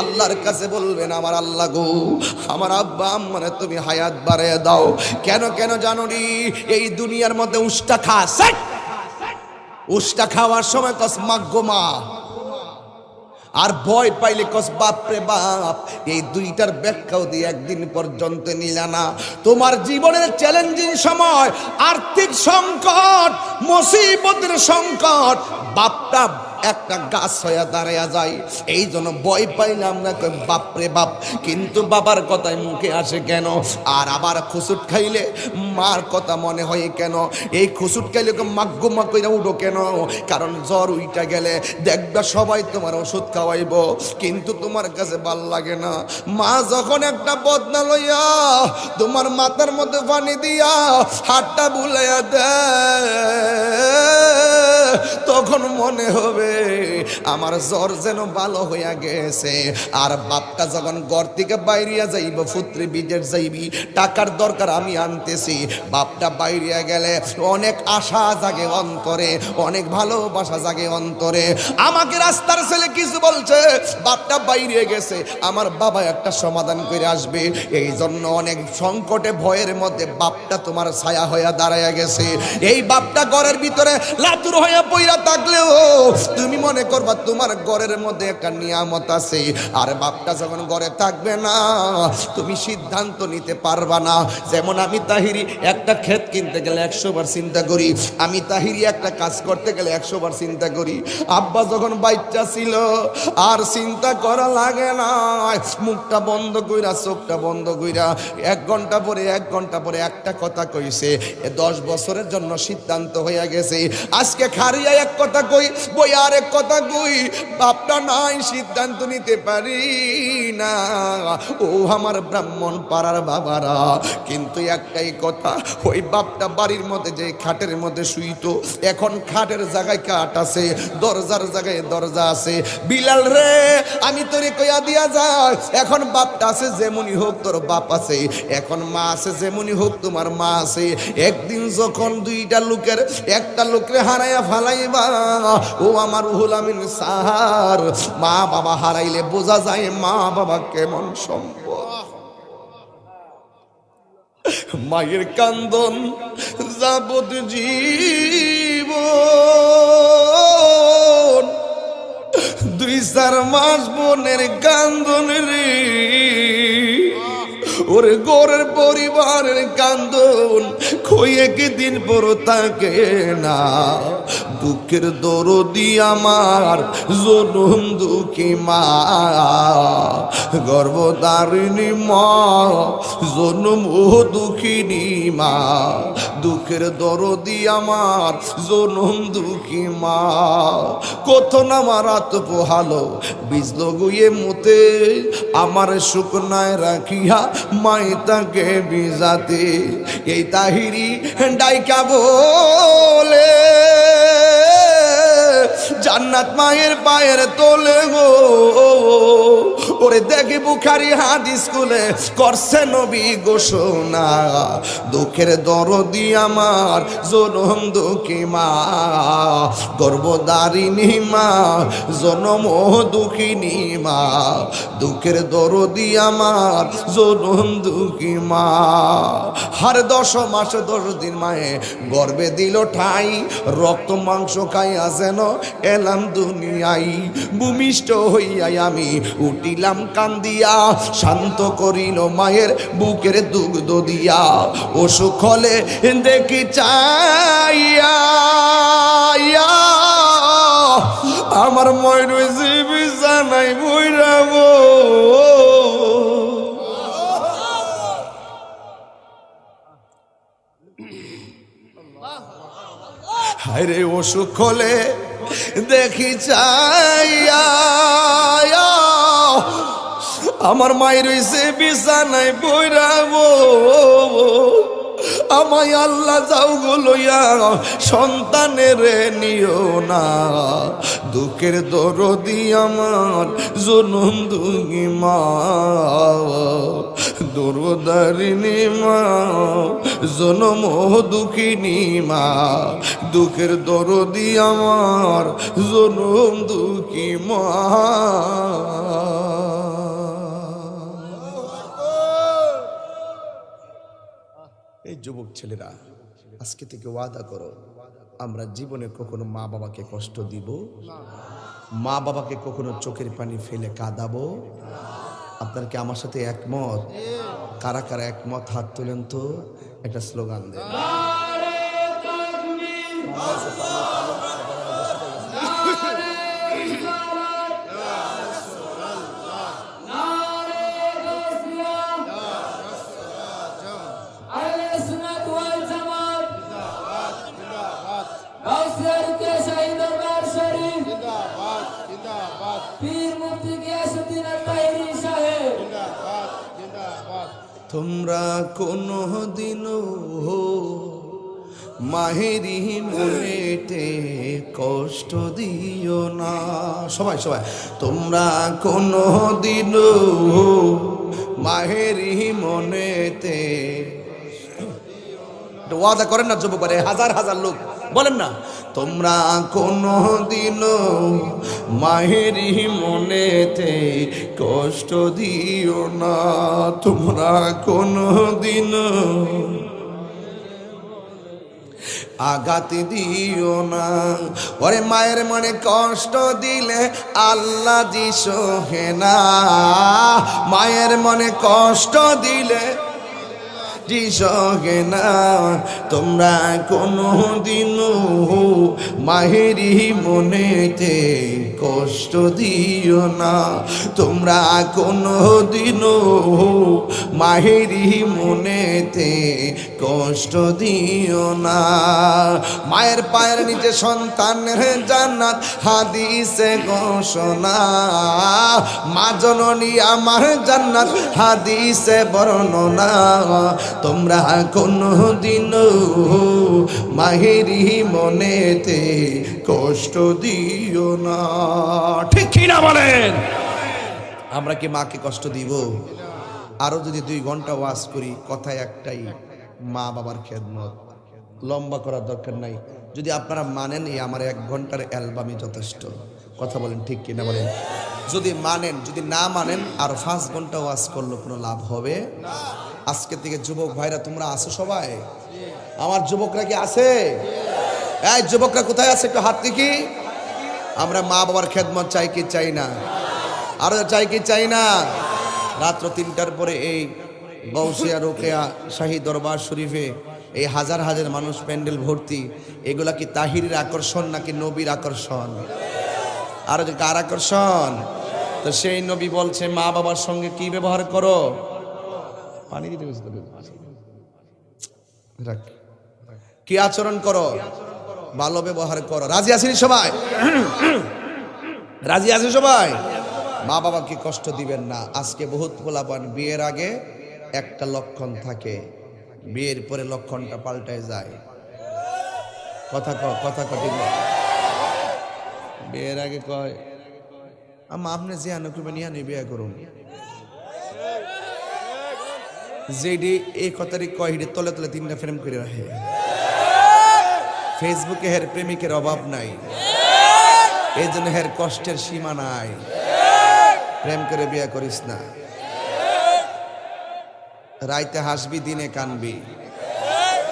আল্লাহর কাছে বলবেন, আমার আল্লাহ গো, আমার আব্বা আম্মারে তুমি হায়াত বাড়াইয়া দাও। কেন কেন জানো নি? এই দুনিয়ার মধ্যে উষ্টা খাস, উষ্টা খাওয়ার সময় কস মাগো মা, আর ভয় পাইলে কস বাপরে বাপ। এই দুইটার ব্যাখ্যাও দিয়ে একদিন পর্যন্ত নিলা না। তোমার জীবনের চ্যালেঞ্জিং সময়, আর্থিক সংকট, মুসিবতের সংকট, বাপটা একটা গাছ হয়ে দাঁড়ায়া যায়। এই জন্য ভয় পাইলে আমরা কই বাপরে বাপ, কিন্তু বাবার কথায় মুখে আসে কেন? আর আবার খুসুট খাইলে মার কথা মনে হয় কেন? এই খুসুট খাইলে মাগ্গো মা কইরা উঠো কেন? কারণ জ্বর উইটা গেলে দেখবা সবাই তোমার ওষুধ খাওয়াইব, কিন্তু তোমার কাছে ভাল লাগে না। মা যখন একটা বদনা লইয়া তোমার মাথার মধ্যে পানি দিয়া হাতটা বুলাইয়া দেয়, তখন মনে হবে আমার জ্বর যেন ভালো হইয়া গেছে। আর বাপটা যখন ঘর থেকে বাইরিয়া যাইব, পুত্রে বিদেশ যাইবি, টাকার দরকার আমি আনতেছি, বাপটা বাইরিয়া গেলে অনেক আশা জাগে অন্তরে, অনেক ভালোবাসা জাগে অন্তরে। আমাকে রাস্তার ছেলে কিছু বলছে, বাপটা বাইরে গেছে, আমার বাবা একটা সমাধান করে আসবে। এই জন্য অনেক সংকটে ভয়ের মধ্যে বাপটা তোমার ছায়া হইয়া দাঁড়াইয়া গেছে। এই বাপটা ঘরের ভিতরে লাতুর হইয়া পইরা থাকলেও তুমি মনে করবা তোমার ঘরের মধ্যে একটা নিয়ামত আছে, আর বাপটা যখন ঘরে থাকবে না তুমি সিদ্ধান্ত নিতে পারবা না। যেমন আমি তাহিরি একটা ক্ষেত কিনতে গেলে 100 বার চিন্তা করি, আমি তাহিরি একটা কাজ করতে গেলে 100 বার চিন্তা করি। আব্বা যখন বাচ্চা ছিল আর চিন্তা করা লাগে না, মুখটা বন্ধ কইরা চোখটা বন্ধ কইরা 1 ঘন্টা পরে একটা কথা কইছে, 10 বছরের জন্য সিদ্ধান্ত হয়ে গেছে। আজকে খারিয়া এক কথা কই, বই আর এক কথা কই, বাপটা নাই সিদ্ধান্ত নিতে পারি না। ও আমার ব্রাহ্মণ পাড়ার বাবারা, কিন্তু একটাই কথা, ওই বাপটা বাড়ির মধ্যে যে খাটের মধ্যে শুইতো, এখন খাটের জায়গায় কাঠ আছে, দরজার জায়গায় দরজা আছে। বিলাল রে, আমি তোরে কইয়া দিয়া যায়, এখন বাপটা আছে যেমনই হোক তোর বাপ আছে, এখন মা আছে যেমনই হোক তোমার মা আছে। একদিন যখন দুইটা লোকের একটা লোকরে হারাইয়া ফালাইবা, ও আমার রুহুল আমিন সাহার, মা বাবা হারাইলে বোঝা যায় মা বাবা কেমন সম্পদ। মায়ের কান্দন যাবত জীবন, 2-4 মাস বোনের কান্দন রে, ওরে গোরের পরিবারের কান্দন খইয়ে কি দিন পর থাকে না। দুঃখের দরদি আমার জনম দুঃখী মা, গর্ভধারিণী মা, জনম ও দুঃখিনী মা। দুঃখের দরদি আমার জনম দুঃখী মা, কত নামার আত পোহালো বিজলো গুয়ে মুতে, আমার শুকনায় রাখিয়া মাই তাকে বিজাতে। এই তাহিরি ডাইকা বলে জান্নাত মায়ের পায়ের তোলে গো, ওরে দেখি বুখারি হাদিস খুলে করছে নবী ঘোষণা। দুঃখের দরদি আমার জনম দুঃখী মা, গর্ভধারিণী মা, জনম দুঃখিনী মা। দুঃখের দরদি আমার জনম দুঃখী মা। হার 10 মাস 10 দিন মায়ে গর্বে দিল ঠাই, রক্ত মাংস খাইয়া যেন এলাম দুনিয়াই। ভূমিষ্ঠ হইয়াই আমি উঠিলাম কান্দিয়া, শান্ত করিল মায়ের বুকের দুগ্ধ দিয়া। অসুখ হলে দেখি চাইয়া আমার ময় রয়েছে বিছানাই বইরা গো। হায়রে অসুখ হলে দেখি চাইয়া আমার মায়ের রইছে বিছানায় বইরা গো। আমায় আল্লাহ যাও গো লইয়া সন্তানের নিও না। দুঃখের দরদি আমার জনম দুঃখী মা, দরদারিণী মা, জনম দুঃখিনী মা। দুঃখের দরদি আমার জনম দুঃখী মা। এই যুবক ছেলেরা, আজকে থেকে ওয়াদা করো, আমরা জীবনে কখনো মা বাবাকে কষ্ট দিব, মা বাবাকে কখনো চোখের পানি ফেলে কাঁদাবো। আপনার কি আমার সাথে একমত? কারা কারা একমত হাত তুলেন তো, একটা স্লোগান দেন। তোমরা কোনো দিনও মাহেরি মনেতে কষ্ট দিও না। সবাই সবাই, তোমরা কোনো দিনও মাহেরি মনেতে, ওয়াদা করেন না যুবক, হাজার হাজার লোক বলেন না, তোমরা কোনো দিনও মাহেরি মনেতে কষ্ট দিও না। তোমরা কোনো দিনও আঘাত দিও না। ওরে মায়ের মনে কষ্ট দিলে আল্লাহ জি সহে না, মায়ের মনে কষ্ট দিলে জি সহে না। তোমরা কোনো দিনও মায়েরই মনেতে কষ্ট দিও না, তোমরা কোনো দিনও মায়েরই মনেতে কষ্ট দিও না। মায়ের পায়ের নিচে সন্তানের জান্নাত হাদিসে ঘোষণা, মা জননী আমার জান্নাত হাদিসে বর্ণনা। তোমরা কোনো দিনও মায়েরই মনেতে কষ্ট দিও না। ঠিক কি না বলেন? আমরা কি মাকে কষ্ট দিব? আরো যদি 2 ঘন্টা ওয়াজ করি, কথায় একটাই, মা বাবার খেদমত। লম্বা করার দরকার নাই। যদি আপনারা মানেন এই আমার 1 ঘন্টার অ্যালবামই যথেষ্ট। কথা বলেন ঠিক কিনা বলেন? যদি মানেন, যদি না মানেন আর 5 ঘন্টা ওয়াজ করলে কোনো লাভ হবে না। আজকে থেকে যুবক ভাইরা তোমরা আছো সবাই? আমার যুবকরা কি আছে? এই যুবকরা কোথায় আছে? একটু হাত দেখি। আমরা মা বাবার খেদমত চাই কি চাই না? আরো চাই কি চাই না? রাত্র 3টার পরে এই গৌসিয়া রোকেয়া শাহী দরবার শরীফে এই হাজার হাজার মানুষ প্যান্ডেল ভর্তি, এগুলা কি তাহিরের আকর্ষণ নাকি নবীর আকর্ষণ? আর কার আকর্ষণ? তো সেই নবী বলছে মা বাবার সঙ্গে কি ব্যবহার করো? পানি দিতে গেছে কি আচরণ করো? ভালো ব্যবহার করো। রাজি আছেন সবাই? রাজি আছেন সবাই? মা বাবাকে কষ্ট দিবেন না। আজকে বহুত পোলাপান বিয়ের আগে একটা লক্ষণ থাকে, বিয়ের পরে লক্ষণটা পাল্টায় যায়। কথা ঠিক না? বিয়ের আগে কয় আম্মা আপনি যে আনুকূপে নিয়ে আনি বিয়ে করুন, যেডি এই কথারই কয় হিডে তলে তলে 3টা ফ্রেম করে রাখে। ফেসবুকে হের প্রেমিকের অভাব নাই, এই জন্য হের কষ্টের সীমা নাই। প্রেম করে বিয়ে করিস না, রাইতে হাসবি দিনে কানবি।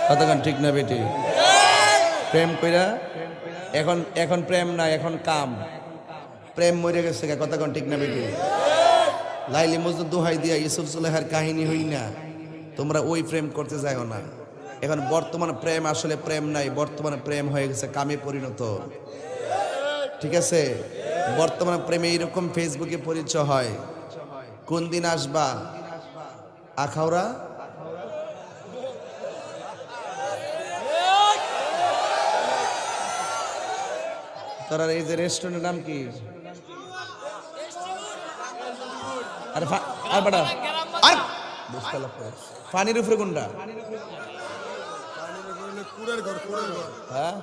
কতক্ষণ ঠিক না বেটি? প্রেম কইরা এখন প্রেম নাই, এখন কাম। প্রেম মরে গেছে, কতক্ষণ ঠিক না বেটি? লাইলি মজনু দোহাই দিয়া ইউসুফ জুলেখার কাহিনী হই না, তোমরা ওই প্রেম করতে যাও না। এখন বর্তমান প্রেম আসলে প্রেম নাই, বর্তমানে প্রেম হয়ে গেছে কামে পরিণত। ঠিক আছে? বর্তমানে প্রেমে এইরকম ফেসবুকে পরিচয় হয়। কোন দিন আসবা আখাউড়া? তোর এই যে রেস্টুরেন্টের নাম কি? আরে আর বাড়া আর পানির উপরে কোনটা? হ্যাঁ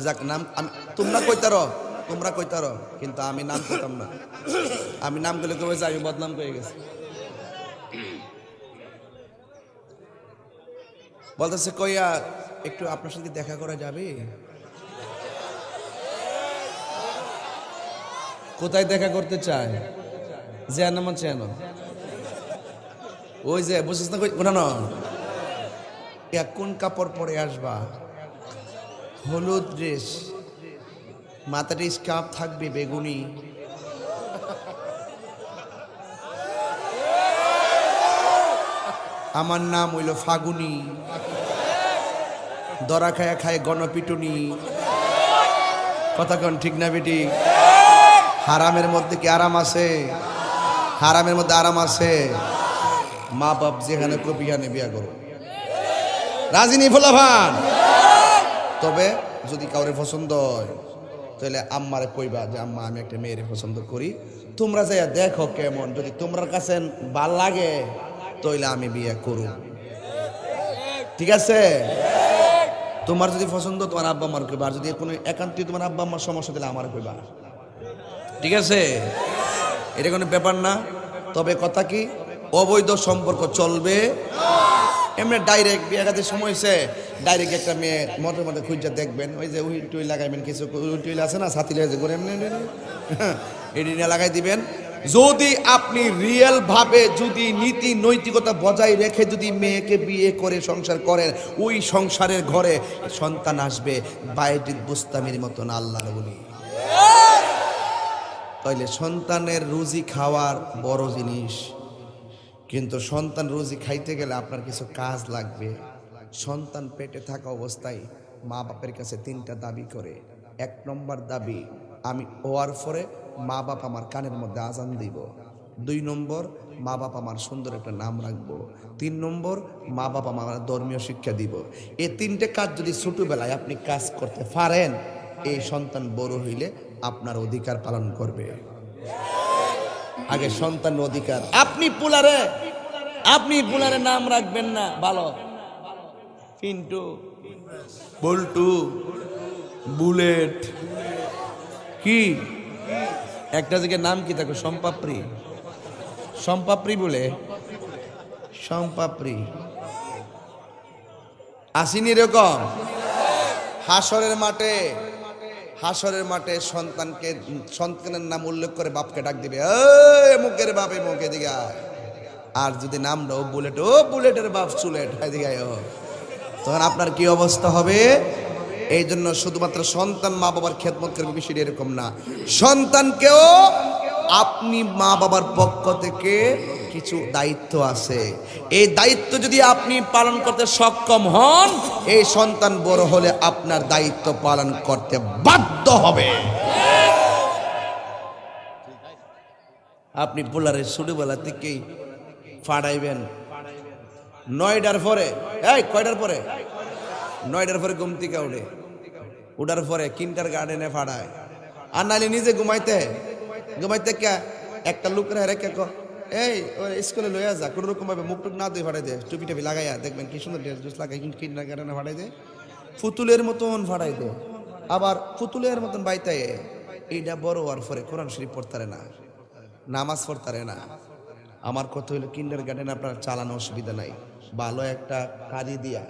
যাক নাম তোমরা কইতারো, কিন্তু আমি নাম কইতাম না। আমি নাম করলে কেউ আমি বদনাম করে গেছি। বলতেছে কইয়া একটু আপনার সাথে দেখা করা যাবে? কোথায় দেখা করতে চায়? যেন চেন ওই যে বুঝিস না উঠানো। কোন কাপড় পরে আসবা? হলুদ ড্রেস, মাথাতে স্কার্ফ থাকবে বেগুনি। আমার নাম হইল ফাগুনি, দরা খায়া খায় গণপিটুনি। কথা কন ঠিক না বেটি? হারামের মধ্যে কি আরাম আছে? হারামের মধ্যে আরাম আছে? মা বাপ যেখানে কবিহানে বিয়া করো, রাজিনী ফোলাভান। তবে যদি কাউরে পছন্দ হয় তাহলে আম্মারে কইবা যে আম্মা আমি একটা মেয়েরে পছন্দ করি, তোমরা যাইয়া দেখো কেমন, যদি তোমার কাছে ভাল লাগে তাহলে আমি বিয়ে করু। ঠিক আছে? তোমার যদি পছন্দ তোমার আব্বা আম্মার কইবা, আর যদি কোনো একান্তই তোমার আব্বা আম্মার সমস্যা দিলে আমার কইবা। ঠিক আছে? এটা কোনো ব্যাপার না। তবে কথা কি, অবৈধ সম্পর্ক চলবে। এমনি ডাইরেক্ট বিয়ে কাজের সময় হয়েছে, ডাইরেক্ট একটা মেয়ে মোটর মধ্যে খুঁজে দেখবেন, ওই যে উইল টুইল লাগাইবেন, কিছু উইল টুইল আছে না, ছাতি লেগে ঘুরে এমনি এটি নিয়ে লাগাই দিবেন। যদি আপনি রিয়েল ভাবে যদি নীতি নৈতিকতা বজায় রেখে যদি মেয়েকে বিয়ে করে সংসার করেন, ওই সংসারের ঘরে সন্তান আসবে বাইজিদ বুস্তামির মতন, আল্লাহ বলি। তাইলে সন্তানের রুজি খাওয়ার বড় জিনিস, কিন্তু সন্তান রুজি খাইতে গেলে আপনার কিছু কাজ লাগবে। সন্তান পেটে থাকা অবস্থায় মা বাপের কাছে 3টা দাবি করে। 1 নম্বর দাবি, আমি হওয়ার পরে মা বাপ আমার কানের মধ্যে আজান দিব। 2 নম্বর, মা বাপ আমার সুন্দর একটা নাম রাখবো। 3 নম্বর, মা বাপ আমার ধর্মীয় শিক্ষা দিব। এই 3টে কাজ যদি ছোটবেলায় আপনি কাজ করতে পারেন, এই সন্তান বড় হইলে আপনার অধিকার পালন করবে। আগে সন্তানের অধিকার। আপনি পুলারে নাম রাখবেন না ভালো, পিন্টু, বল্টু, বুলেট, কি একটা জায়গায় নাম কি থাকে, সম্পাপ্রি বলে, সম্পাপ্রি আসিনি এরকম। হাসরের মাঠে সন্তানের নাম উল্লেখ করে বাপকে ডাক দিবে, মুখের বাপ মুখে দিকে। আর যদি নাম দাও বুলেট, ও বুলেটের বাপ চুলেট, তখন আপনার কি অবস্থা হবে? এই জন্য শুধুমাত্র সন্তান মা বাবার খেদমত করবে বিষয়টা এরকম না, সন্তানকেও আপনি মা বাবার পক্ষ থেকে কিছু দায়িত্ব আছে। এই দায়িত্ব যদি আপনি পালন করতে সক্ষম হন, এই সন্তান বড় হলে আপনার দায়িত্ব পালন করতে বাধ্য হবে। আপনি পোলারের ছোটবেলা থেকেই ফাড়াইবেন 9টার পরে, কয়টার পরে? 9টার পরে ঘুম থেকে উঠার পরে কিন্ডারগার্টেনে ফাড়ায়। আর নাইলে নিজে ঘুমাইতে কে একটা লোকের রেখে এই স্কুলে লইয়া যা, কোনো রকম ভাবে মুখ টুক না দিয়ে ফাড়াই দেয়, টুপি টাপি লাগাইয়া, দেখবেন কি সুন্দর ড্রেস ড্রেস লাগাই কিন্ডারগার্টেনে ফাড়াই দেয়, ফুতুলের মতন ফাড়াই দেয়। আবার ফুতুলের মতন বাইতায় এইটা বড় হওয়ার পরে কোরআন শরীফ পড়তারে না, নামাজ পড়তারে না। আমার কথা হইলো কিন্ডারগার্টেন আপনার চালানো অসুবিধা নাই, ভালো একটা কারি দিয়া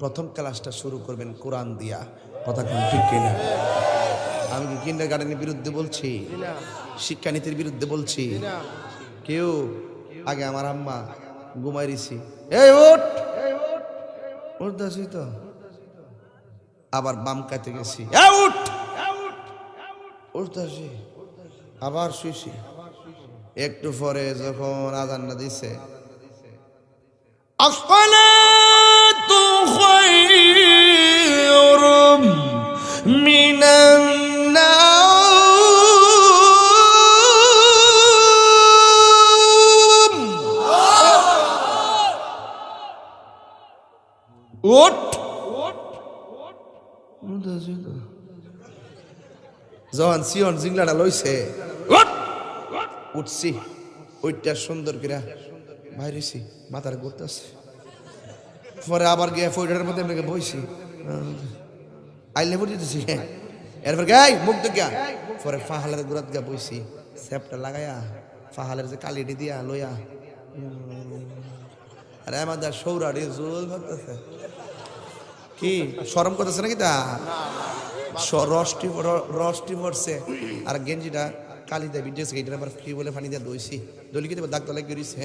প্রথম ক্লাসটা শুরু করবেন কোরআন দিয়া। কথা কোন ঠিক কিনা? আমি কি কিন্ডারগার্টেনের বিরুদ্ধে বলছি? শিক্ষানীতির বিরুদ্ধে বলছি? কেউ আগে আমার আম্মা ঘুমাই দিছি, এই উঠতেছি তো, আবার বাম কাতে গেছি, উঠতেছি, আবার শুইছি। একটু পরে যখন আজান না দিছে, আসসালাতু খায়রুম মিনান নাওম, যখন সিয়ন জিংলাটা লইছে, উঠছি, ওইটা সুন্দর করে বাইরেছি, মাথার ঘুরতেছে। পরে আবার গিয়ে ফোটার মধ্যে এমনি বইছি, আইলে বুঝতেছি, এরপর গাই মুখ দেখা পরে ফাহালের গুড়াত গা বইছি, স্যাপটা লাগাইয়া ফাহালের যে কালিটি দিয়া লইয়া, আরে আমাদের সৌরাড়ি জোল ভাবতেছে কি শরম করতেছে নাকি? তা রসটি পড়ছে আর গেঞ্জিটা কালি দেয় বিদ্যুৎ, এটা আবার ফ্রি বলে পানি দিয়ে দইছি, দলি কি দাগ তলায় গেছে।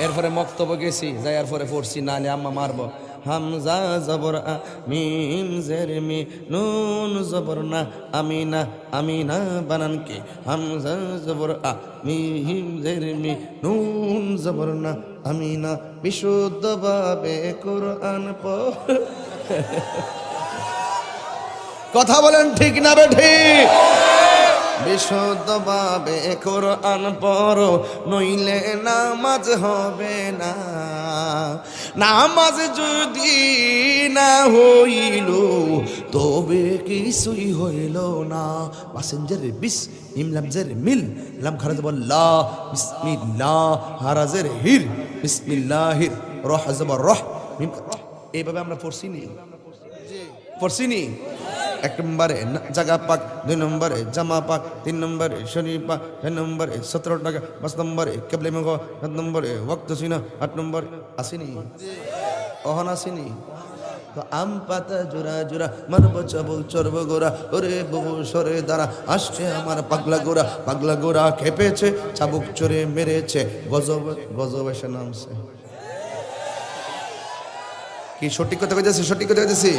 এরপরে মক্তব্য গেছি, যাইয়ার পরে পড়ছি, নালে আম্মা মারবো। হামজা জবর আ মিম জের মি নুন জবর না আমিনা, আমিনা বানান কি হামজা জবর আ মিম জের মি নুন জবর না আমিনা, বিশুদ্ধভাবে কোরআন পড়। কথা বলেন ঠিক না বেঠি? বিশুদ্ধভাবে কোরআন পড়ো, নইলে নামাজ হবে না। নামাজ যদি না হইল তবে কিছুই হইল না। বাসেঞ্জের বিস ইমলামজের মিল লাম খারাজ বল্লা বিসমিল্লাহ হারাজের হির বিসমিল্লাহির রহ জবর রহ। এইভাবে আমরা পড়ছিনি। 1 নম্বরে জাগা পাক, 2 নম্বরে জামা পাক, 3 নম্বরে শরীর পাক, 4 নম্বরে 17 টাকা, 5 নম্বরে কেবলে মুখ, 7 নম্বরে ওয়াক্ত সিনা, 8 নম্বরে আসেনি, অহন আসেনি। তো আম পাতা জোড়া জোড়া মারব চাবুক চর্ব গোড়া, ওরে ববু সরে দাঁড়া আসছে আমার পাগলা গোড়া, পাগলা গোড়া খেপেছে চাবুক চড়ে মেরেছে, গজব গজব এসে নামছে। কি সঠিক কথা কইতেছি? সঠিক কথা কইতেছি?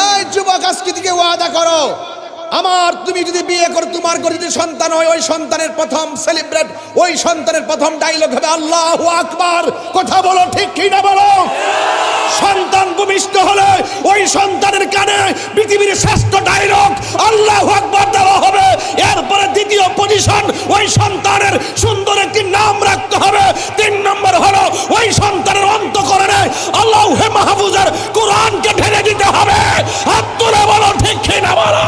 এই যুবক, আজকে থেকে ওয়াদা করো, আমার তুমি যদি বিয়ে করো, তোমার ঘরে যদি সন্তান হয়, ওই সন্তানের প্রথম সেলিব্রেট, ওই সন্তানের প্রথম ডায়লগ হবে আল্লাহু আকবার। কথা বলো ঠিক কি না বলো? সন্তান ভূমিষ্ঠ হলে ওই সন্তানের কানে পৃথিবীর শ্রেষ্ঠ ডায়লগ আল্লাহু আকবার দেওয়া হবে। এরপরে দ্বিতীয় পজিশন, ওই সন্তানের সুন্দর একটি নাম রাখতে হবে। 3 নম্বর হলো ওই সন্তানের অন্তঃকরণে আল্লাহে মাহফুজের কোরআনকে ঢেলে দিতে হবে। হাত তুলে বলো ঠিক কি না বলো?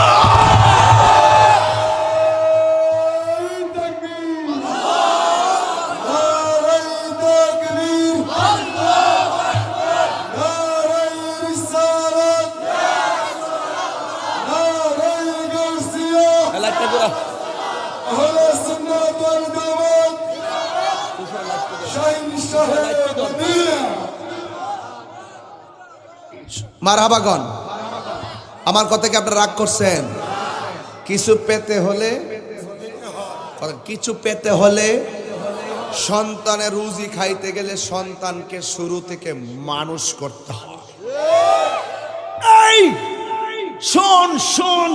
মারহাবাগন, আমার কথা কি আপনারা রাগ করছেন? কিছু পেতে হলে সন্তানের রুজি খাইতে গেলে সন্তানকে শুরু থেকে মানুষ করতে হয়। এই শোন শোন,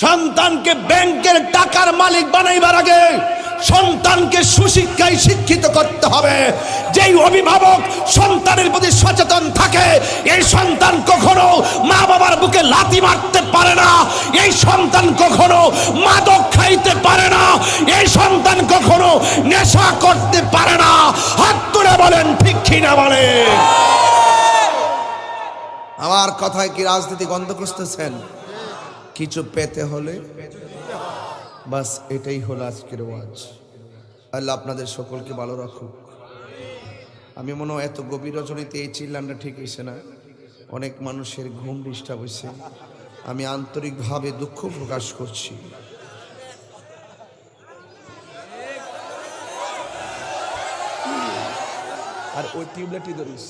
সন্তানকে ব্যাংকের টাকার মালিক বানাইবার আগে সন্তানকে সুশিক্ষায় শিক্ষিত করতে হবে। যেই অভিভাবক সন্তানের প্রতি সচেতন থাকে, এই সন্তান কখনো মা বাবার বুকে লাথি মারতে পারে না, এই সন্তান কখনো মাদক খাইতে পারে না, এই সন্তান কখনো নেশা করতে পারে না। হাত তুলে বলেন ঠিক কি না বলেন? আমার কথায় কি রাজনীতি গন্ধ করতেছেন? কিছু পেতে হলে বাস এটাই হলো আজকের ওয়াজ। আল্লাহ আপনাদের সকলকে ভালো রাখুক। আমি মনে হয় এত গভীর রজনীতে এই চিল্লানটা ঠিক হয়েছে না, অনেক মানুষের ঘুম ডিস্টার্ব হয়েছে। আমি আন্তরিকভাবে দুঃখ প্রকাশ করছি। আর ওই টিউবলাইটই ধরিস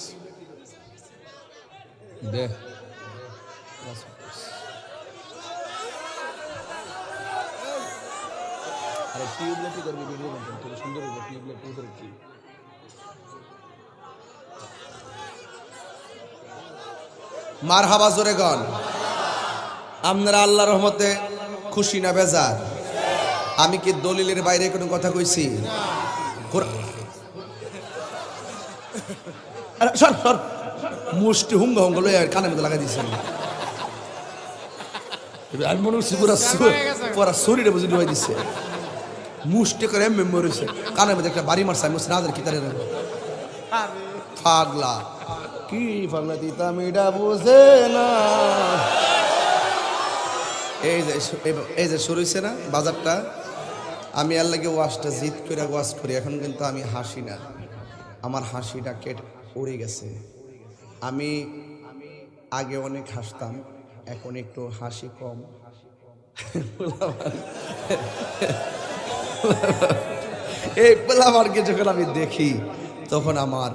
দে। আরে টিউবলাইটই করবি, ভিডিও বানাতে তোর সুন্দর হবে। টিউবলাইট উঠে কি মারহাবা জোরে গন। আপনারা আল্লাহর রহমতে খুশি না বেজার? আমি কি দলিলের বাইরে কোনো কথা কইছি? মুষ্টি হুঙ্গ হুঙ্গ লয়ে কানের মধ্যে লাগাই দিয়েছেন। আমি মনে করছি পুরা শরীরে বুঝে ডুবাই দিচ্ছে। মুষ্টি করে মেমোরিছে কানের মধ্যে একটা বাড়ি মারছে। আমি না কি তারে পাগলা, কি পাগলা দিতা মিডা বুঝে না। এই যে শুরু হয়েছে না বাজারটা, আমি আল্লাহকে ওয়াজটা জিত করে ওয়াজ করি। এখন কিন্তু আমি হাসি না, আমার হাসিটা কেটে উড়ে গেছে। আমি আগে অনেক হাসতাম, এখন একটু হাসি কম। এই পোলামারকে যখন আমি দেখি তখন আমার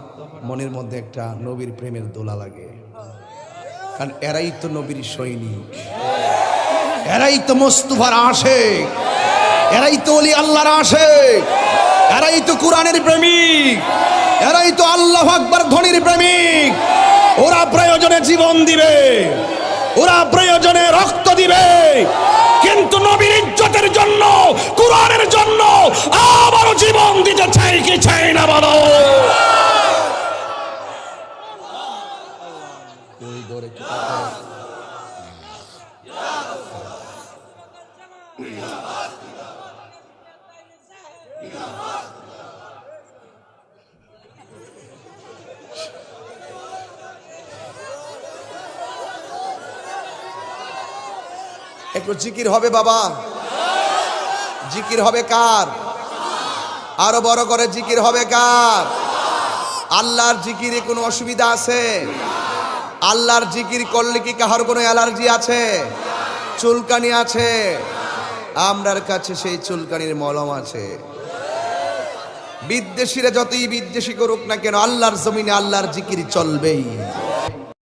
মনের মধ্যে একটা নবীর প্রেমের দোলা লাগে। কারণ এরাই তো নবীর সৈনিক, এরাই তো মুস্তাফার আশিক, এরাই তো ওলি আল্লাহর আশিক, এরাই তো কোরআনের প্রেমিক, এরাই তো আল্লাহু আকবার ধ্বনির প্রেমিক। ওরা প্রয়োজনে জীবন দিবে, ওরা প্রয়োজনে রক্ত দিবে, কিন্তু নবীর ইজ্জতের জন্য, কোরআনের জন্য আবারও জীবন দিতে চাই কি চাই না বলো? একটু জিকির হবে বাবা, জিকির হবে কার? আরো বড় করে জিকির হবে কার? আল্লাহর জিকিরে কোনো অসুবিধা আছে? আল্লাহর জিকির করলে কি কাহার কোনো অ্যালার্জি আছে? চুলকানি আছে? আমরার কাছে সেই চুলকানির মলম আছে। বিদ্বেষীরা যতই বিদ্বেষী করুক না কেন, আল্লাহর জমিনে আল্লাহর জিকির চলবেই।